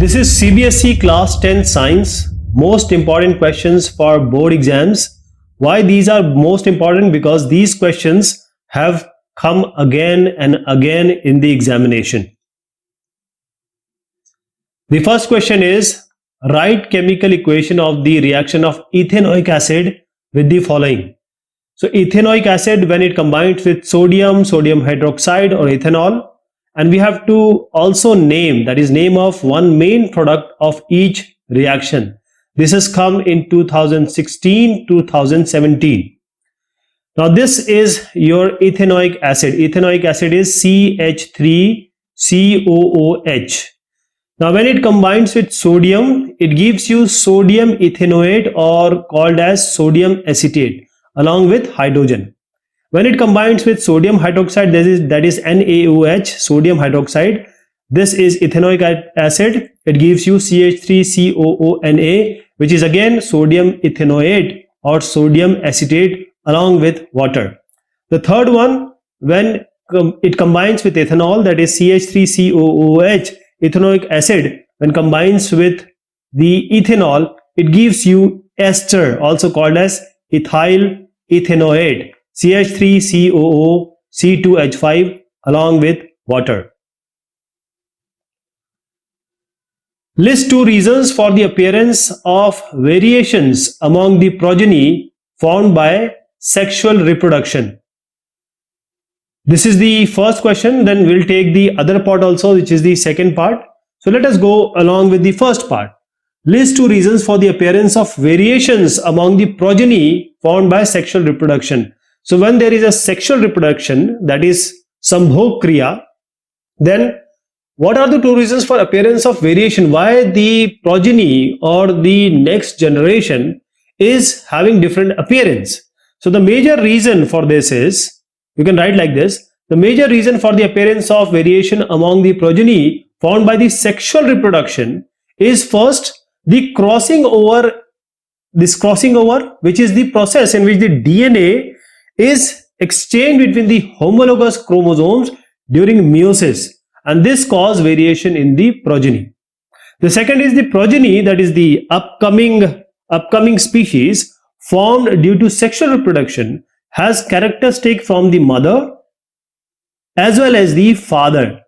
This is CBSE Class 10 Science. Most important questions for board exams. Why these are most important? Because these questions have come again and again in the examination. The first question is, write chemical equation of the reaction of ethanoic acid with the following. So ethanoic acid, when it combines with sodium hydroxide or ethanol, and we have to also name, that is name of one main product of each reaction. This has come in 2016, 2017. Now this is your ethanoic acid. Ethanoic acid is CH3COOH. Now when it combines with sodium, it gives you sodium ethanoate or called as sodium acetate along with hydrogen. When it combines with sodium hydroxide, that is NaOH, sodium hydroxide. This is ethanoic acid. It gives you CH3COONA, which is again sodium ethanoate or sodium acetate along with water. The third one, when it combines with ethanol, that is CH3COOH, ethanoic acid, when combines with the ethanol, it gives you ester, also called as ethyl ethanoate, CH3COO C2H5 along with water. List two reasons for the appearance of variations among the progeny formed by sexual reproduction. This is the first question, then we'll take the other part also, which is the second part. So let us go along with the first part. List two reasons for the appearance of variations among the progeny formed by sexual reproduction. So when there is a sexual reproduction, that is Sambhog Kriya, then what are the two reasons for appearance of variation? Why the progeny or the next generation is having different appearance? So the major reason for this is, you can write like this, the major reason for the appearance of variation among the progeny formed by the sexual reproduction is first the crossing over, which is the process in which the DNA is exchanged between the homologous chromosomes during meiosis, and this causes variation in the progeny. The second is the progeny, that is the upcoming species formed due to sexual reproduction has characteristic from the mother as well as the father.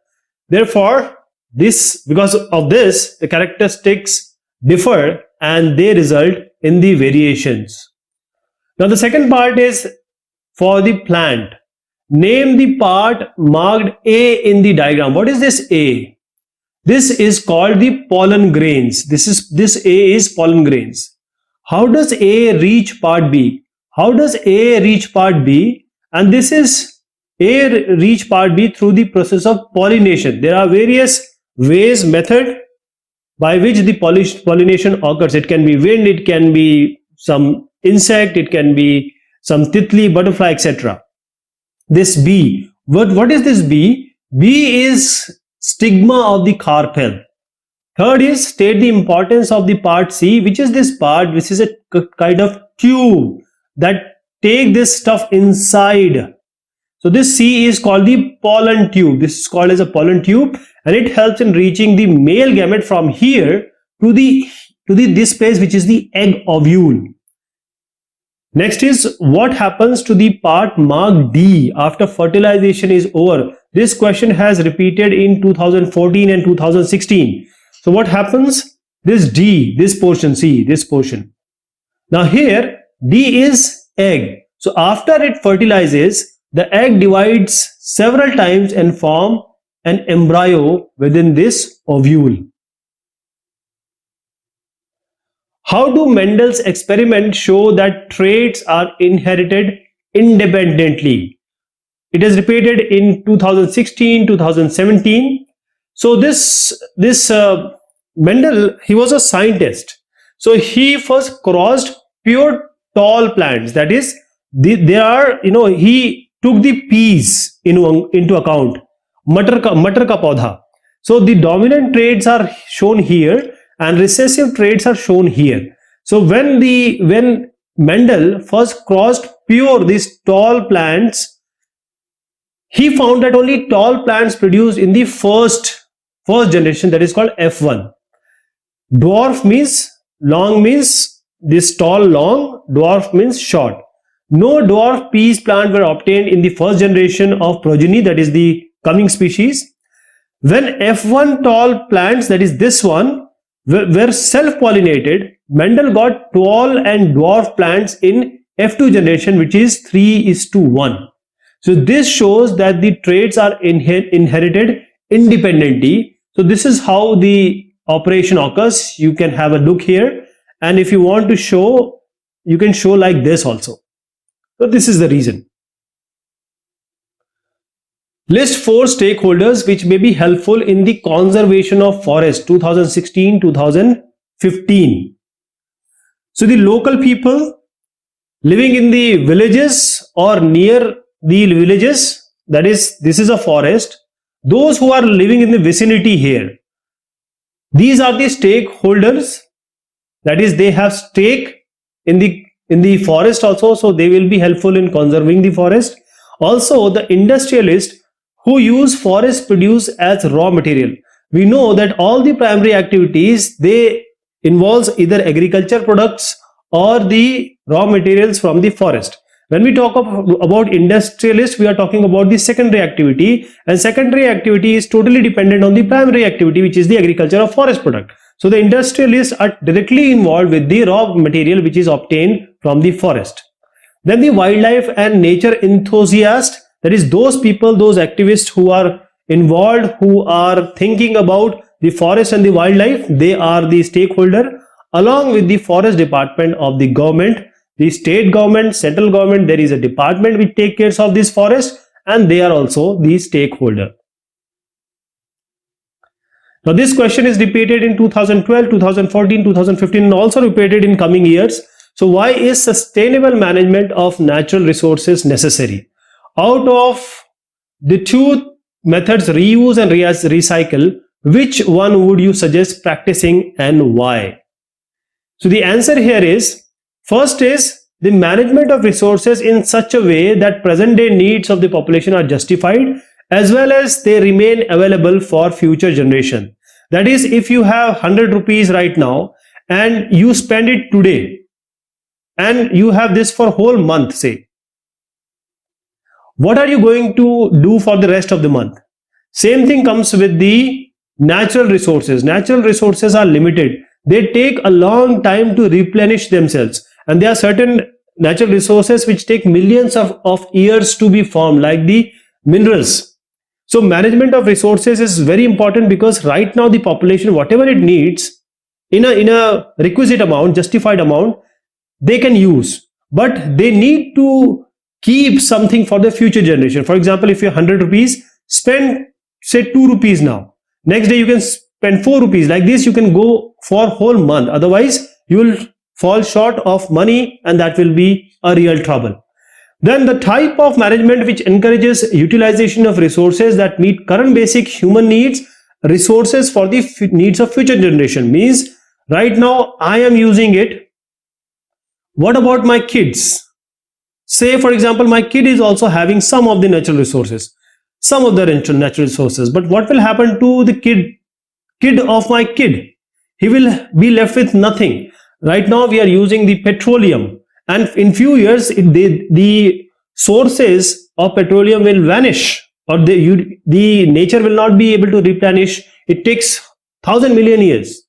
Therefore, because of this, the characteristics differ and they result in the variations. Now the second part is for the plant. Name the part marked A in the diagram. What is this A? This is called the pollen grains. This A is pollen grains. How does A reach part B? How does A reach part B? And this is A reach part B through the process of pollination. There are various ways, method by which the pollination occurs. It can be wind, it can be some insect, it can be some titli, butterfly, etc. This B, what is this B? B is stigma of the carpel. Third is, state the importance of the part C, which is this part. This is a kind of tube that take this stuff inside. So this C is called the pollen tube. This is called as a pollen tube, and it helps in reaching the male gamete from here to this place, which is the egg ovule. Next is, what happens to the part marked D after fertilization is over? This question has repeated in 2014 and 2016. So what happens? This D, this portion, see this portion. Now here D is egg. So after it fertilizes, the egg divides several times and form an embryo within this ovule. How do Mendel's experiments show that traits are inherited independently? It is repeated in 2016, 2017. So this Mendel, he was a scientist. So he first crossed pure tall plants. That is, he took the peas into account. Matar ka paudha. So the dominant traits are shown here and recessive traits are shown here. So when Mendel first crossed pure these tall plants, he found that only tall plants produced in the first generation, that is called F1. Dwarf means long, means this tall long, dwarf means short. No dwarf peas plant were obtained in the first generation of progeny, that is the coming species. When F1 tall plants, that is this one, were self-pollinated, Mendel got tall and dwarf plants in F2 generation, which is 3:1. So this shows that the traits are inherited independently. So this is how the operation occurs. You can have a look here, and if you want to show, you can show like this also. So this is the reason. List 4 stakeholders which may be helpful in the conservation of forest 2016-2015. So the local people living in the villages or near the villages, that is, this is a forest. Those who are living in the vicinity here, these are the stakeholders, that is, they have stake in the forest also, so they will be helpful in conserving the forest. Also, the industrialist who use forest produce as raw material. We know that all the primary activities, they involves either agriculture products or the raw materials from the forest. When we talk about industrialist, we are talking about the secondary activity, and secondary activity is totally dependent on the primary activity, which is the agriculture of forest product. So the industrialists are directly involved with the raw material which is obtained from the forest. Then the wildlife and nature enthusiast, that is those people, those activists who are involved, who are thinking about the forest and the wildlife, they are the stakeholder, along with the forest department of the government, the state government, central government. There is a department which takes care of this forest, and they are also the stakeholder. Now this question is repeated in 2012, 2014, 2015, and also repeated in coming years. So why is sustainable management of natural resources necessary? Out of the two methods, reuse and recycle, which one would you suggest practicing and why? So the answer here is, first is the management of resources in such a way that present day needs of the population are justified, as well as they remain available for future generation. That is, if you have 100 rupees right now and you spend it today and you have this for whole month, say, what are you going to do for the rest of the month? Same thing comes with the natural resources. Natural resources are limited. They take a long time to replenish themselves, and there are certain natural resources which take millions of years to be formed, like the minerals. So management of resources is very important, because right now the population, whatever it needs in a requisite amount, justified amount, they can use, but they need to keep something for the future generation. For example, if you have 100 rupees, spend say 2 rupees now. Next day you can spend 4 rupees. Like this you can go for whole month. Otherwise you will fall short of money, and that will be a real trouble. Then the type of management which encourages utilization of resources that meet current basic human needs, resources for the needs of future generation, means right now I am using it. What about my kids? Say for example, my kid is also having some of the natural resources, some of the natural resources, but what will happen to the kid of my kid? He will be left with nothing. Right now we are using the petroleum, and in few years the sources of petroleum will vanish, or the nature will not be able to replenish. It takes 1,000 million years.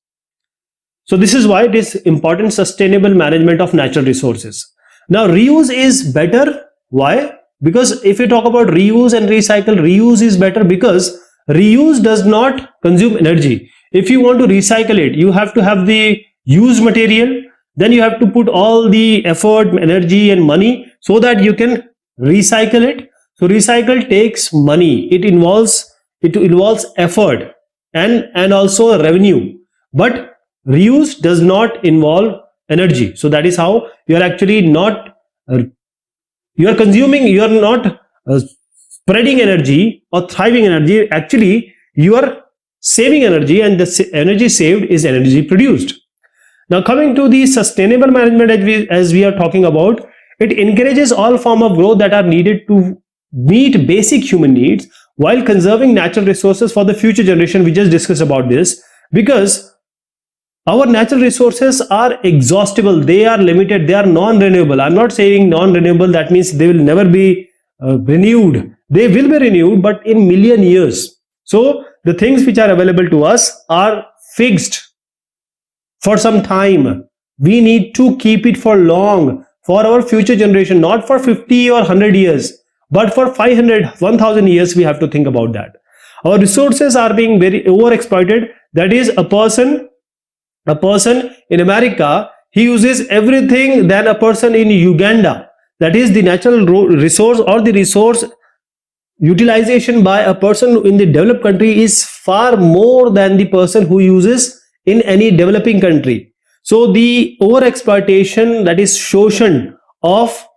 So this is why it is important, sustainable management of natural resources. Now reuse is better. Why? Because if you talk about reuse and recycle, reuse is better because reuse does not consume energy. If you want to recycle it, you have to have the used material, then you have to put all the effort, energy and money so that you can recycle it. So recycle takes money. It involves effort and also revenue. But reuse does not involve energy. So that is how you are actually not you are consuming, you are not spreading energy or thriving energy. Actually you are saving energy, and the energy saved is energy produced. Now coming to the sustainable management, as we are talking about, it encourages all form of growth that are needed to meet basic human needs while conserving natural resources for the future generation. We just discussed about this, because Our natural resources are exhaustible. They are limited. They are non-renewable. I'm not saying non-renewable. That means they will never be renewed. They will be renewed, but in million years. So the things which are available to us are fixed for some time. We need to keep it for long, for our future generation, not for 50 or 100 years, but for 500, 1000 years. We have to think about that. Our resources are being very overexploited. That is, a person in America, he uses everything than a person in Uganda. That is, the natural resource or the resource utilization by a person in the developed country is far more than the person who uses in any developing country. So the overexploitation, that is shoshan of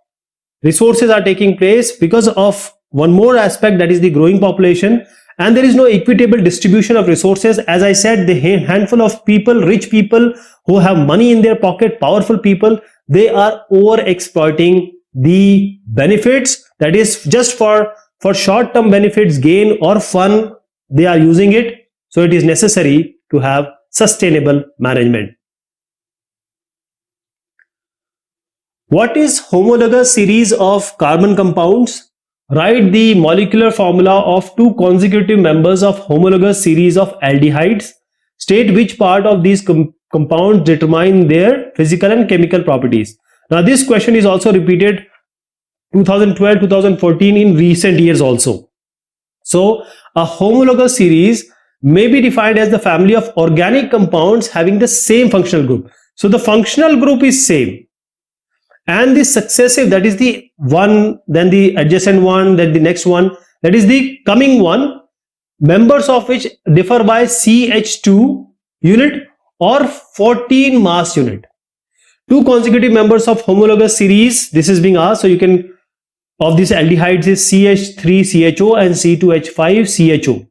resources, are taking place because of one more aspect, that is the growing population. And there is no equitable distribution of resources. As I said, the handful of people, rich people who have money in their pocket, powerful people, they are over exploiting the benefits. That is, just for short-term benefits, gain or fun, they are using it. So it is necessary to have sustainable management. What is homologous series of carbon compounds? Write the molecular formula of two consecutive members of homologous series of aldehydes. State which part of these compounds determine their physical and chemical properties. Now this question is also repeated 2012, 2014 in recent years also. So a homologous series may be defined as the family of organic compounds having the same functional group. So the functional group is same, and the successive, that is the one, then the adjacent one, then the next one, that is the coming one, members of which differ by CH2 unit or 14 mass unit. Two consecutive members of homologous series, this is being asked. So you can, of these aldehydes is CH3CHO and C2H5CHO.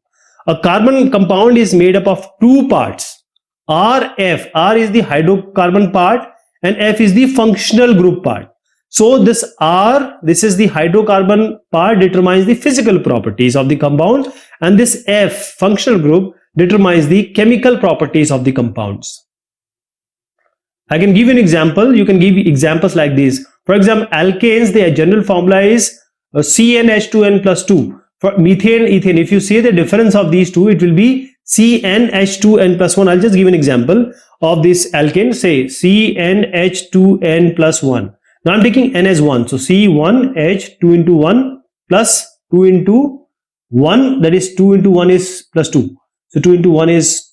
A carbon compound is made up of two parts, RF. R is the hydrocarbon part and F is the functional group part. So this R, this is the hydrocarbon part, determines the physical properties of the compound, and this F, functional group, determines the chemical properties of the compounds. I can give you an example. You can give examples like this. For example, alkanes, their general formula is CnH2n plus 2. For methane, ethane, if you see the difference of these two, it will be CnH2n plus 1. I'll just give an example of this alkane. Say CnH2n plus 1. Now I'm taking N as 1. So C1H 2 into 1 plus 2 into 1. That is 2 into 1 is plus 2. So 2 into 1 is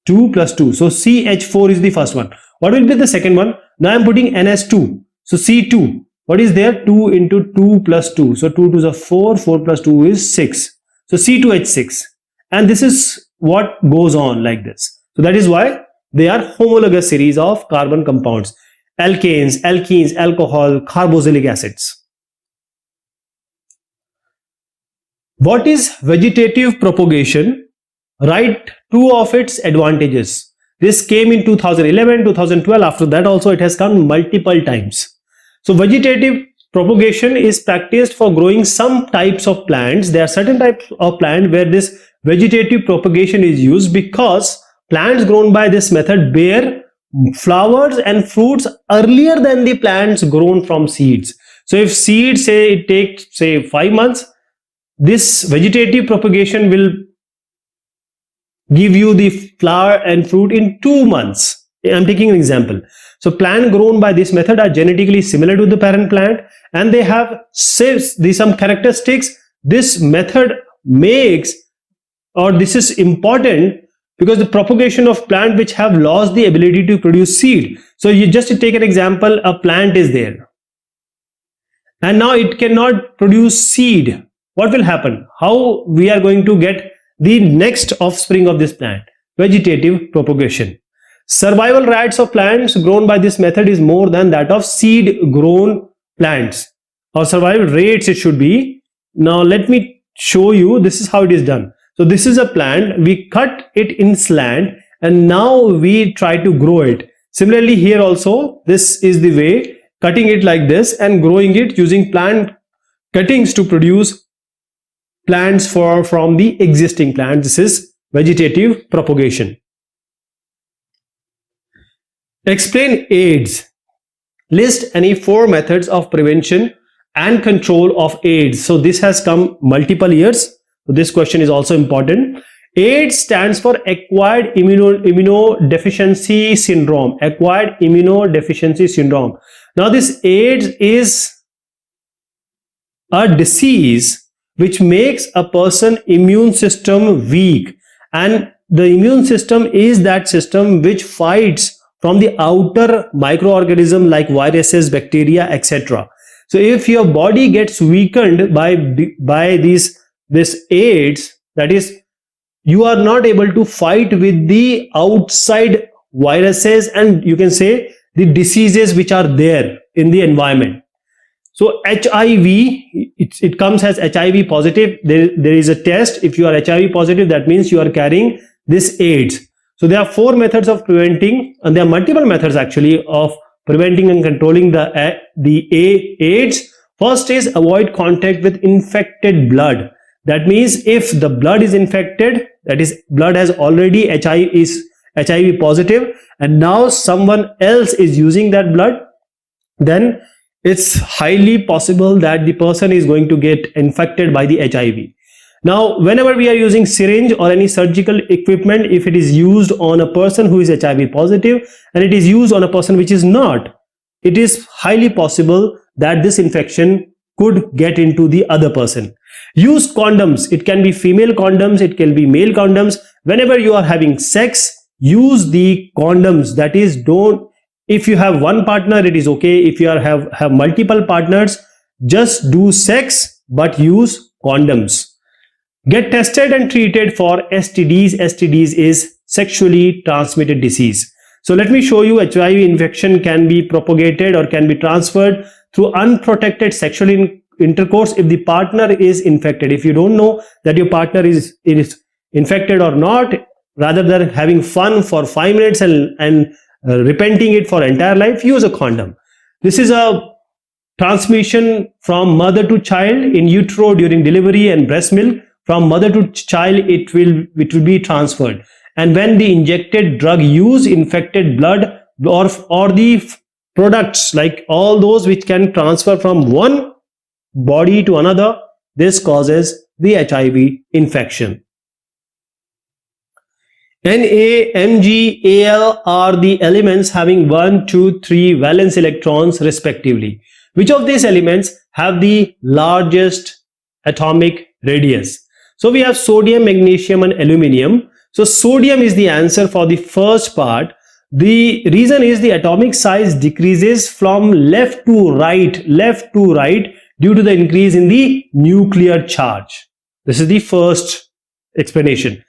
2 plus 2. So CH4 is the first one. What will be the second one? Now I'm putting N as 2. So C2. What is there? 2 into 2 plus 2. So 2 to the 4. 4 plus 2 is 6. So C2H6. And this is what goes on like this. So that is why they are homologous series of carbon compounds. Alkanes, alkenes, alcohol, carboxylic acids. What is vegetative propagation? Write two of its advantages. This came in 2011, 2012. After that also it has come multiple times. So vegetative propagation is practiced for growing some types of plants. There are certain types of plant where this vegetative propagation is used because plants grown by this method bear flowers and fruits earlier than the plants grown from seeds. So if seeds, say it takes say 5 months, this vegetative propagation will give you the flower and fruit in 2 months. I'm taking an example. So plants grown by this method are genetically similar to the parent plant, and they have some characteristics this method makes, or this is important because the propagation of plant which have lost the ability to produce seed. So you just take an example, a plant is there and now it cannot produce seed. What will happen? How we are going to get the next offspring of this plant? Vegetative propagation. Survival rates of plants grown by this method is more than that of seed grown plants, or survival rates it should be. Now let me show you, this is how it is done. So this is a plant, we cut it in slant and now we try to grow it. Similarly here also, this is the way, cutting it like this and growing it using plant cuttings to produce plants from the existing plant. This is vegetative propagation. Explain AIDS. List any 4 methods of prevention and control of AIDS. So this has come multiple years. So this question is also important. AIDS stands for acquired immunodeficiency syndrome. Acquired immunodeficiency syndrome. Now this AIDS is a disease which makes a person immune system weak, and the immune system is that system which fights from the outer microorganism like viruses, bacteria, etc. So if your body gets weakened by this AIDS, that is, you are not able to fight with the outside viruses and you can say the diseases which are there in the environment. So HIV, it comes as HIV positive. There is a test. If you are HIV positive, that means you are carrying this AIDS. So there are 4 methods of preventing, and there are multiple methods actually of preventing and controlling the AIDS. First is avoid contact with infected blood. That means if the blood is infected, that is, blood has already HIV positive, and now someone else is using that blood, then it's highly possible that the person is going to get infected by the HIV. Now, whenever we are using syringe or any surgical equipment, if it is used on a person who is HIV positive and it is used on a person which is not, it is highly possible that this infection could get into the other person. Use condoms. It can be female condoms, it can be male condoms. Whenever you are having sex, use the condoms. That is, don't, if you have one partner, it is okay. If you have multiple partners, just do sex but use condoms. Get tested and treated for STDs. STDs is sexually transmitted disease. So let me show you, HIV infection can be propagated or can be transferred through unprotected sexual intercourse if the partner is infected. If you don't know that your partner is infected or not, rather than having fun for 5 minutes and repenting it for entire life, use a condom. This is a transmission from mother to child in utero during delivery and breast milk. From mother to child, it will be transferred. And when the injected drug use infected blood or the products, like all those which can transfer from one body to another, this causes the HIV infection. Na, Mg, Al are the elements having 1, 2, 3 valence electrons respectively. Which of these elements have the largest atomic radius? So we have sodium, magnesium and aluminium. So sodium is the answer for the first part. The reason is the atomic size decreases from left to right due to the increase in the nuclear charge. This is the first explanation.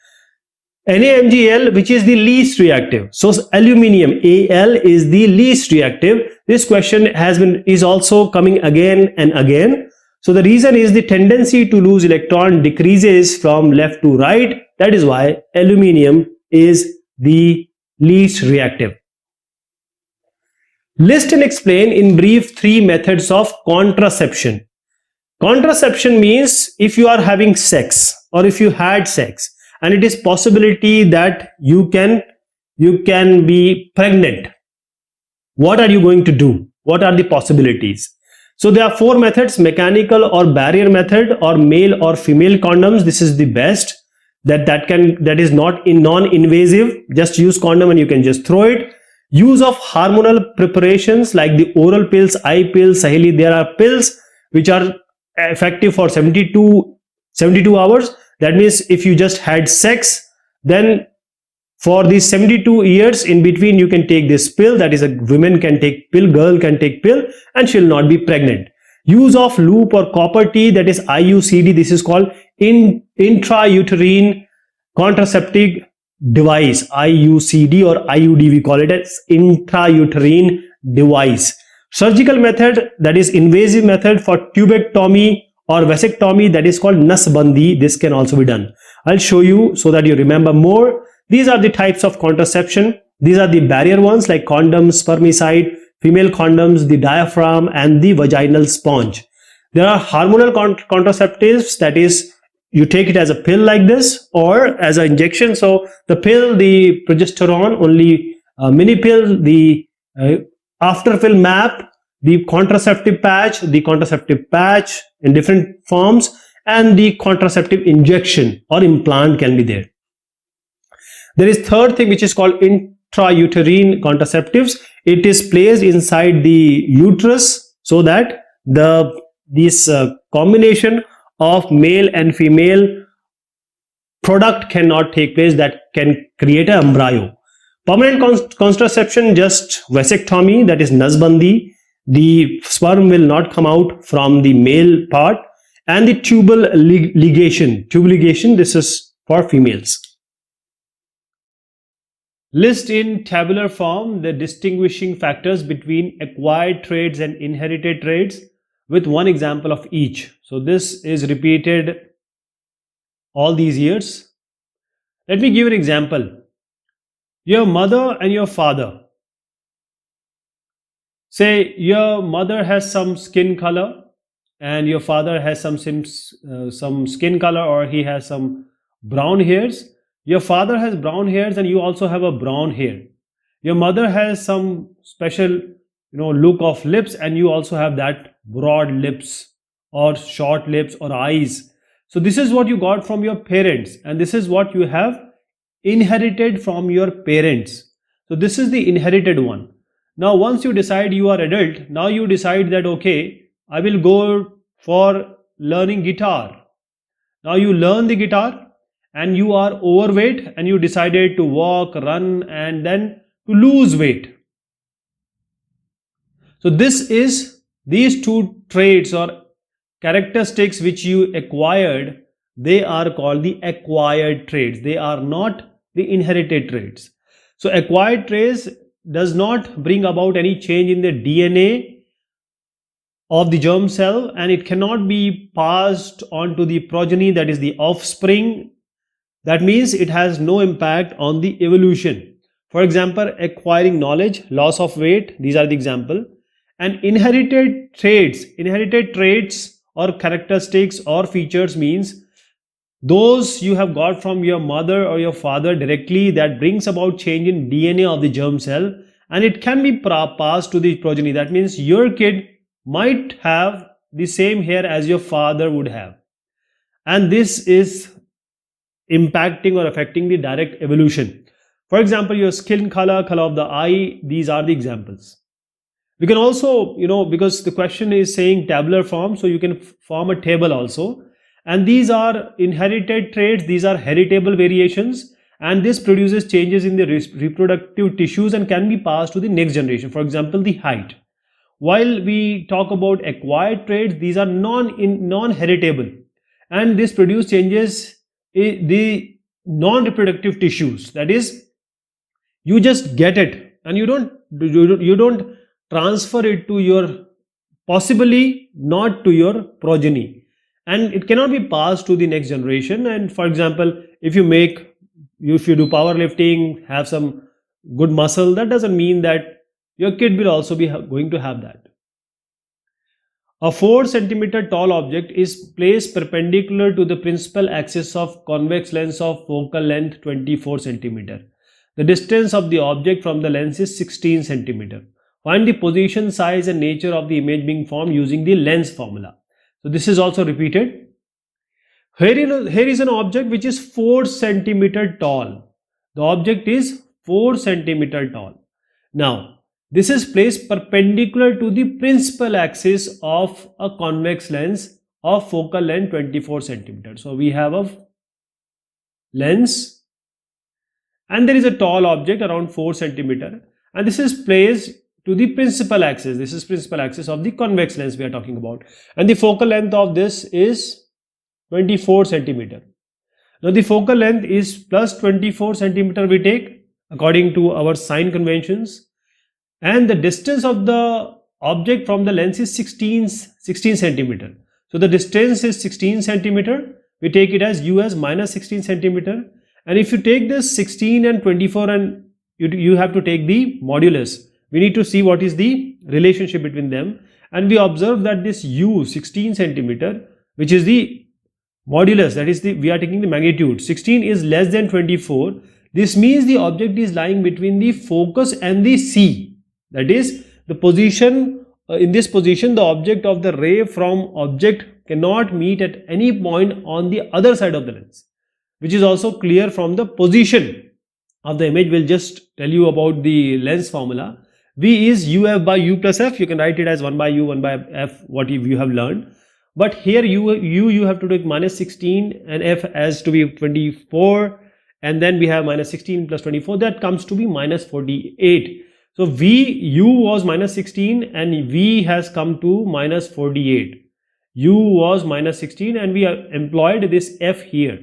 NaMgL, which is the least reactive. So aluminium, Al, is the least reactive. This question is also coming again and again. So the reason is the tendency to lose electron decreases from left to right. That is why aluminium is the least reactive. List and explain in brief 3 methods of contraception. Contraception means if you are having sex or if you had sex and it is possibility that you can be pregnant, what are you going to do? What are the possibilities? So there are 4 methods: mechanical or barrier method, or male or female condoms. This is the best. That is not non-invasive. Just use condom and you can just throw it. Use of hormonal preparations like the oral pills, eye pills, Saheli. There are pills which are effective for 72 hours. That means if you just had sex, then for these 72 years in between you can take this pill. That is, a woman can take pill, girl can take pill, and she'll not be pregnant. Use of loop or copper T, that is IUCD. This is called intrauterine contraceptive device, IUCD or IUD, we call it as intrauterine device. Surgical method, that is invasive method for tubectomy or vasectomy, that is called nasbandi. This can also be done. I'll show you so that you remember more. These are the types of contraception. These are the barrier ones like condoms, spermicide, female condoms, the diaphragm and the vaginal sponge. There are hormonal contraceptives, that is, you take it as a pill like this or as an injection. So the pill, the progesterone, only mini pill, the After fill map, the contraceptive patch in different forms, and the contraceptive injection or implant can be there. There is third thing which is called intrauterine contraceptives. It is placed inside the uterus so that this combination of male and female product cannot take place, that can create an embryo. Permanent contraception, just vasectomy, that is nasbandi. The sperm will not come out from the male part. And the tubal ligation, this is for females. List in tabular form the distinguishing factors between acquired traits and inherited traits with one example of each. So this is repeated all these years. Let me give you an example. Your mother and your father. Say your mother has some skin color and your father has some skin color, or he has some brown hairs. Your father has brown hairs and you also have a brown hair. Your mother has some special look of lips and you also have that broad lips or short lips or eyes. So this is what you got from your parents, and this is what you have inherited from your parents. So this is the inherited one. Now once you decide, you are adult, now you decide that okay, I will go for learning guitar. Now you learn the guitar and you are overweight and you decided to walk, run, and then to lose weight. So these two traits or characteristics which you acquired, they are called the acquired traits. They are not the inherited traits. So acquired traits does not bring about any change in the DNA of the germ cell, and it cannot be passed on to the progeny, that is the offspring. That means it has no impact on the evolution. For example, acquiring knowledge, loss of weight, these are the example. And inherited traits or characteristics or features means those you have got from your mother or your father directly, that brings about change in DNA of the germ cell, and it can be passed to the progeny. That means your kid might have the same hair as your father would have, and this is impacting or affecting the direct evolution. For example, your skin color of the eye, these are the examples. We can also, because the question is saying tabular form, so you can form a table also. And these are inherited traits, these are heritable variations, and this produces changes in the reproductive tissues and can be passed to the next generation. For example, the height. While we talk about acquired traits, these are non-heritable, and this produce changes in the non-reproductive tissues. That is, you just get it and you don't transfer it to your, possibly not to your progeny, and it cannot be passed to the next generation. And for example, if you do powerlifting, have some good muscle, that doesn't mean that your kid will also be going to have that. A 4 centimeter tall object is placed perpendicular to the principal axis of convex lens of focal length 24 centimeter. The distance of the object from the lens is 16 centimeter. Find the position, size, and nature of the image being formed using the lens formula. So this is also repeated. Here is an object which is 4 centimeter tall. The object is 4 centimeter tall. Now, this is placed perpendicular to the principal axis of a convex lens of focal length 24 centimeter. So we have a lens and there is a tall object around 4 centimeter, and this is placed to the principal axis. This is principal axis of the convex lens we are talking about, and the focal length of this is 24 centimeter. Now the focal length is plus 24 centimeter we take according to our sign conventions, and the distance of the object from the lens is 16 centimeter. So the distance is 16 centimeter. We take it as u as minus 16 centimeter, and if you take this 16 and 24 and you have to take the modulus. We need to see what is the relationship between them, and we observe that this u 16 centimeter, which is the modulus, that is we are taking the magnitude, 16 is less than 24. This means the object is lying between the focus and the C. That is, the position in this position, the object of the ray from object cannot meet at any point on the other side of the lens, which is also clear from the position of the image. We'll just tell you about the lens formula. V is uf by u plus f. You can write it as 1 by u, 1 by f, what you have learned. But here you have to take minus 16 and f has to be 24, and then we have minus 16 plus 24, that comes to be minus 48. So u was minus 16 and v has come to minus 48. U was minus 16 and we employed this f here.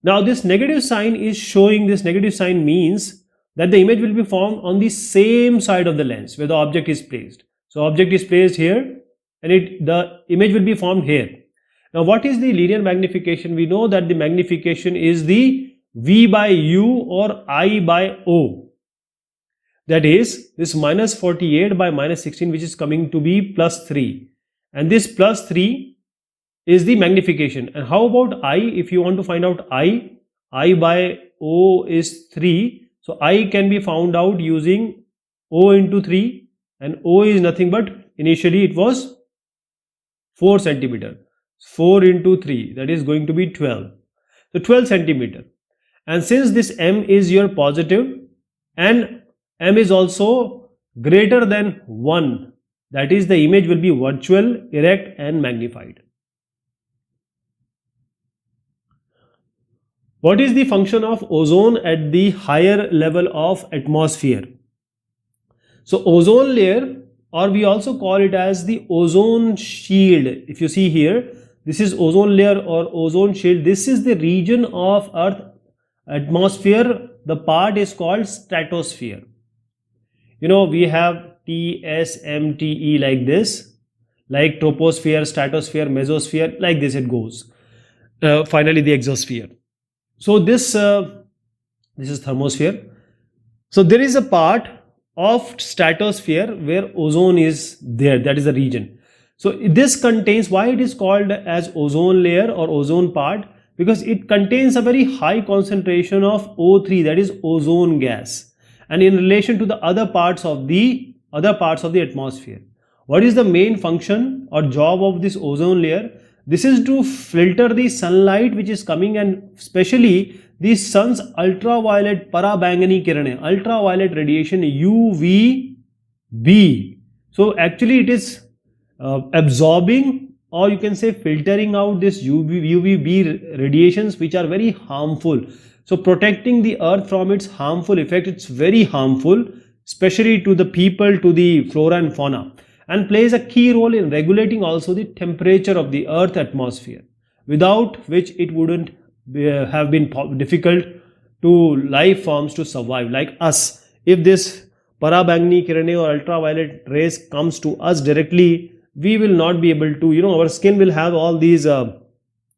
Now this negative sign is showing, this negative sign means that the image will be formed on the same side of the lens where the object is placed. So object is placed here and the image will be formed here. Now what is the linear magnification? We know that the magnification is the V by U or I by O. That is this minus 48 by minus 16, which is coming to be plus 3. And this plus 3 is the magnification. And how about I? If you want to find out I by O is 3. So I can be found out using O into 3, and O is nothing but, initially it was 4 centimeter. 4 into 3, that is going to be 12. So 12 centimeter. And since this M is your positive and M is also greater than 1, that is, the image will be virtual, erect and magnified. What is the function of ozone at the higher level of atmosphere? So ozone layer, or we also call it as the ozone shield. If you see here, this is ozone layer or ozone shield. This is the region of Earth atmosphere. The part is called stratosphere. You know, we have T, S, M, T, E like this, like troposphere, stratosphere, mesosphere, like this it goes. Finally the exosphere. So this is thermosphere. So there is a part of stratosphere where ozone is there, that is the region. So this contains, why it is called as ozone layer or ozone part? Because it contains a very high concentration of O3, that is ozone gas, and in relation to the other parts of the atmosphere. What is the main function or job of this ozone layer? This is to filter the sunlight which is coming, and especially the sun's ultraviolet parabangani kirane, ultraviolet radiation UVB. So actually it is absorbing, or you can say filtering out this UVB radiations which are very harmful. So protecting the earth from its harmful effect, it's very harmful, especially to the people, to the flora and fauna, and plays a key role in regulating also the temperature of the earth atmosphere, without which it wouldn't have been difficult to life forms to survive like us. If this parabangani kirane or ultraviolet rays comes to us directly, we will not be able to, our skin will have all these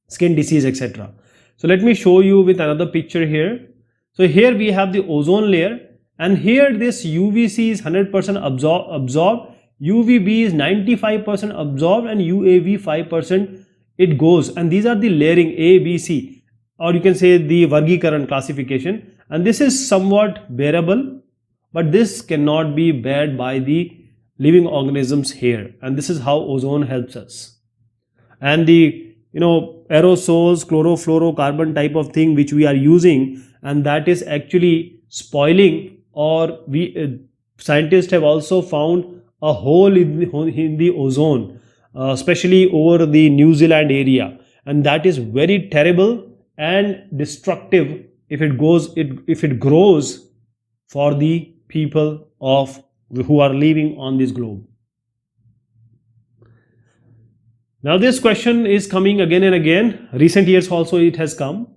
skin disease, etc. So let me show you with another picture here. So here we have the ozone layer, and here this UVC is 100% absorbed, UVB is 95% absorbed, and UAV 5% it goes. And these are the layering A, B, C, or you can say the Vargikaran classification. And this is somewhat bearable, but this cannot be bared by the living organisms here. And this is how ozone helps us. And the aerosols, chlorofluorocarbon type of thing which we are using, and that is actually spoiling, or scientists have also found a hole in the ozone, especially over the New Zealand area, and that is very terrible and destructive if it grows for the people who are living on this globe. Now this question is coming again and again. Recent years also it has come.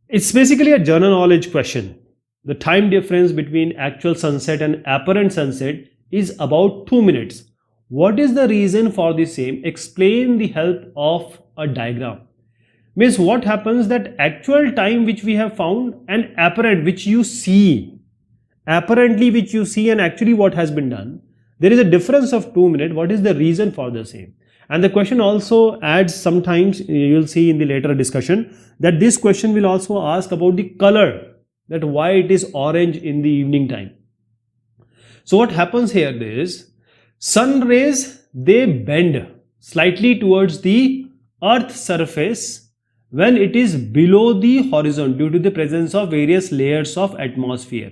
It's basically a general knowledge question. The time difference between actual sunset and apparent sunset is about 2 minutes. What is the reason for the same? Explain the help of a diagram. Means what happens that actual time which we have found and apparent which you see, apparently which you see, and actually what has been done, there is a difference of 2 minutes. What is the reason for the same? And the question also adds, sometimes you will see in the later discussion that this question will also ask about the color, that why it is orange in the evening time. So what happens here is, sun rays, they bend slightly towards the earth's surface when it is below the horizon due to the presence of various layers of atmosphere,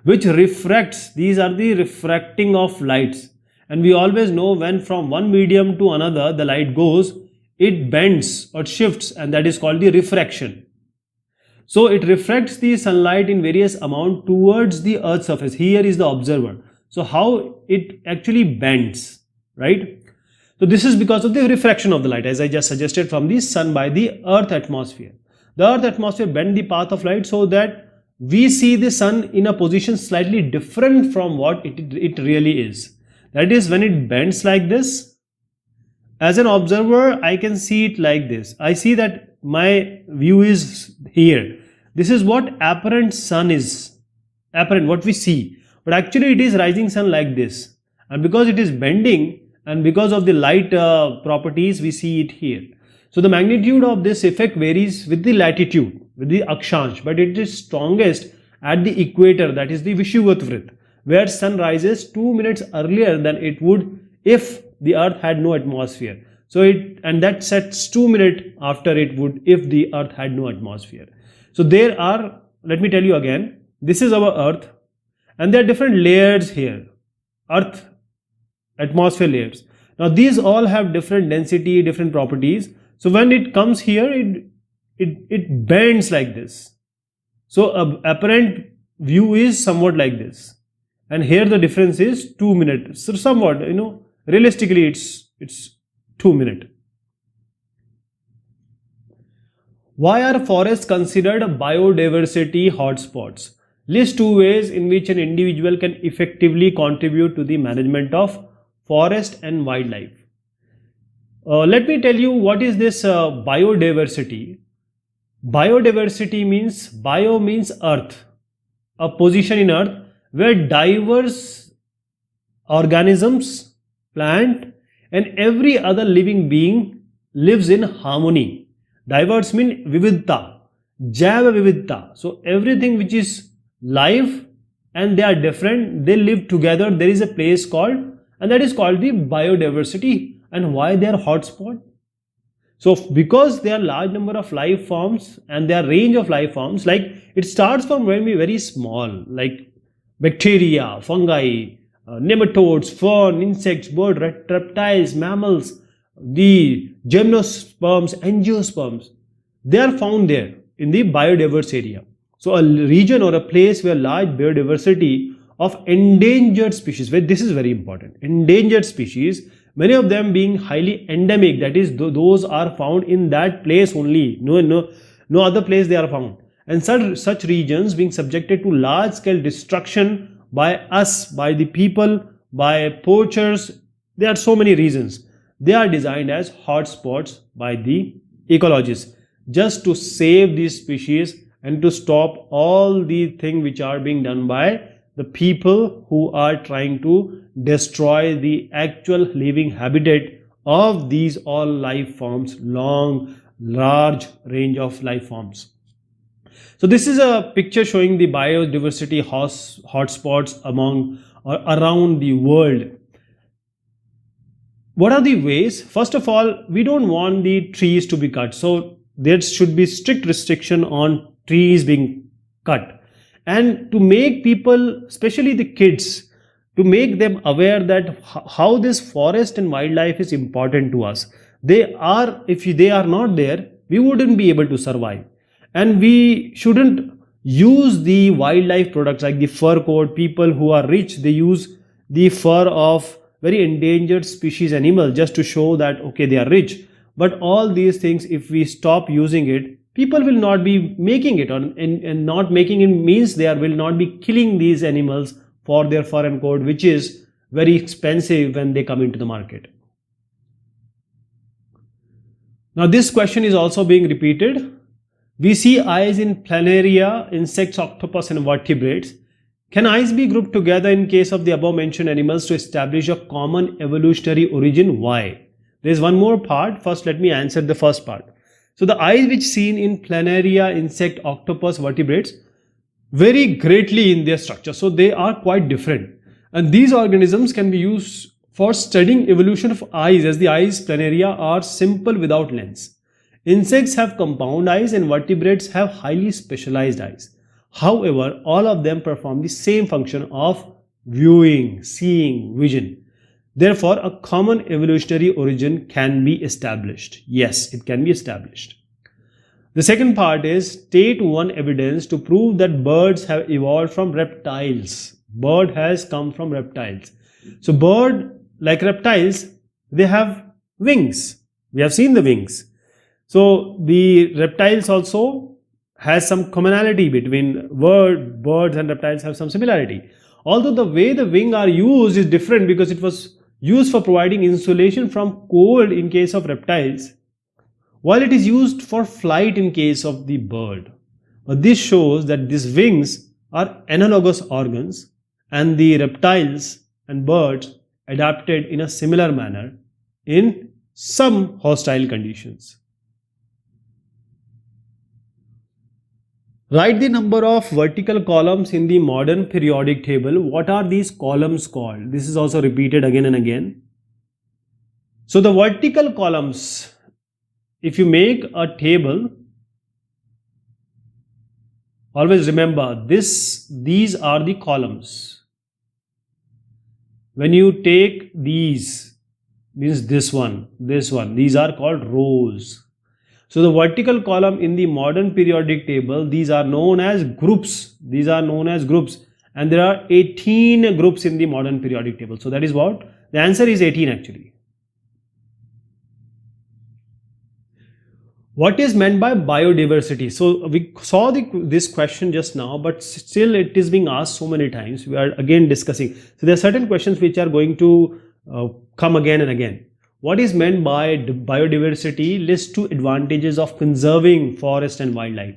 which refracts. These are the refracting of lights, and we always know when from one medium to another the light goes, it bends or shifts, and that is called the refraction. So it refracts the sunlight in various amount towards the earth's surface. Here is the observer. So how it actually bends, right? So this is because of the refraction of the light, as I just suggested, from the sun by the earth atmosphere. The earth atmosphere bends the path of light so that we see the sun in a position slightly different from what it really is. That is, when it bends like this, as an observer, I can see it like this. I see that my view is here. This is what apparent sun is, apparent, what we see. But actually it is rising sun like this. And because it is bending, and because of the light properties, we see it here. So the magnitude of this effect varies with the latitude, with the Akshansh, but it is strongest at the equator, that is the Vishuvat, where sun rises 2 minutes earlier than it would if the earth had no atmosphere. So and that sets 2 minutes after it would if the earth had no atmosphere. So there are, let me tell you again, this is our earth, and there are different layers here, earth atmosphere layers. Now these all have different density, different properties. So when it comes here, it bends like this. So apparent view is somewhat like this, and here the difference is 2 minutes. So somewhat, realistically it's 2 minutes. Why are forests considered biodiversity hotspots? List 2 ways in which an individual can effectively contribute to the management of forest and wildlife. Let me tell you what is this biodiversity. Biodiversity means, bio means earth, a position in earth where diverse organisms, plant and every other living being lives in harmony. Diverse means vividta, jaiva vividta. So everything which is live and they are different, they live together. There is a place called, and that is called the biodiversity. And why they are hotspot? So because there are large number of life forms and there are range of life forms, like it starts from very small, like bacteria, fungi, nematodes, fern, insects, bird, reptiles, mammals, the gymnosperms, angiosperms. They are found there in the biodiverse area. So a region or a place where large biodiversity of endangered species, where this is very important, endangered species, many of them being highly endemic, that is those are found in that place only, no other place they are found, and such regions being subjected to large scale destruction by us, by the people, by poachers. There are so many reasons. They are designed as hotspots by the ecologists just to save these species and to stop all the things which are being done by the people who are trying to destroy the actual living habitat of these all life forms, large range of life forms. So this is a picture showing the biodiversity hotspots among or around the world. What are the ways? First of all, we don't want the trees to be cut. So there should be strict restriction on trees being cut. And to make people, especially the kids, to make them aware that how this forest and wildlife is important to us. If they are not there, we wouldn't be able to survive. And we shouldn't use the wildlife products like the fur coat. People who are rich, they use the fur of very endangered species animal just to show that okay, they are rich. But all these things, if we stop using it, people will not be making it, and not making it means they will not be killing these animals for their fur and coat, which is very expensive when they come into the market. Now this question is also being repeated. We see eyes in planaria, insects, octopus and vertebrates. Can eyes be grouped together in case of the above mentioned animals to establish a common evolutionary origin? Why? There is one more part. First let me answer the first part. So the eyes which seen in planaria, insect, octopus, vertebrates vary greatly in their structure. So they are quite different. And these organisms can be used for studying evolution of eyes, as the eyes planaria are simple without lens. Insects have compound eyes and vertebrates have highly specialized eyes. However, all of them perform the same function of viewing, seeing, vision. Therefore, a common evolutionary origin can be established. Yes, it can be established. The second part is state one evidence to prove that birds have evolved from reptiles. Bird has come from reptiles. So bird, like reptiles, they have wings. We have seen the wings. So the reptiles also has some commonality between birds and reptiles have some similarity. Although the way the wing are used is different because it was used for providing insulation from cold in case of reptiles, while it is used for flight in case of the bird. This shows that these wings are analogous organs and the reptiles and birds adapted in a similar manner in some hostile conditions. Write the number of vertical columns in the modern periodic table. What are these columns called? This is also repeated again and again. So the vertical columns, if you make a table, always remember these are the columns. When you take these, means this one, these are called rows. So the vertical column in the modern periodic table, these are known as groups. These are known as groups. And there are 18 groups in the modern periodic table. So that is what? The answer is 18 actually. What is meant by biodiversity? So we saw this question just now, but still it is being asked so many times. We are again discussing. So there are certain questions which are going to come again and again. What is meant by biodiversity? List two advantages of conserving forest and wildlife.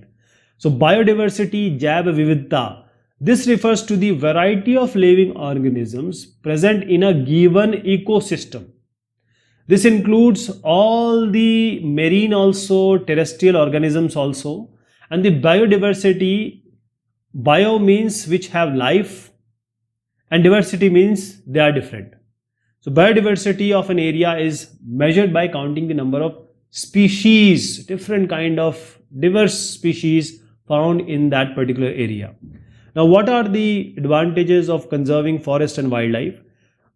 So biodiversity, Jaib Vividta. This refers to the variety of living organisms present in a given ecosystem. This includes all the marine also, terrestrial organisms also. And the biodiversity, bio means which have life and diversity means they are different. So biodiversity of an area is measured by counting the number of species, different kind of diverse species found in that particular area. Now, what are the advantages of conserving forest and wildlife?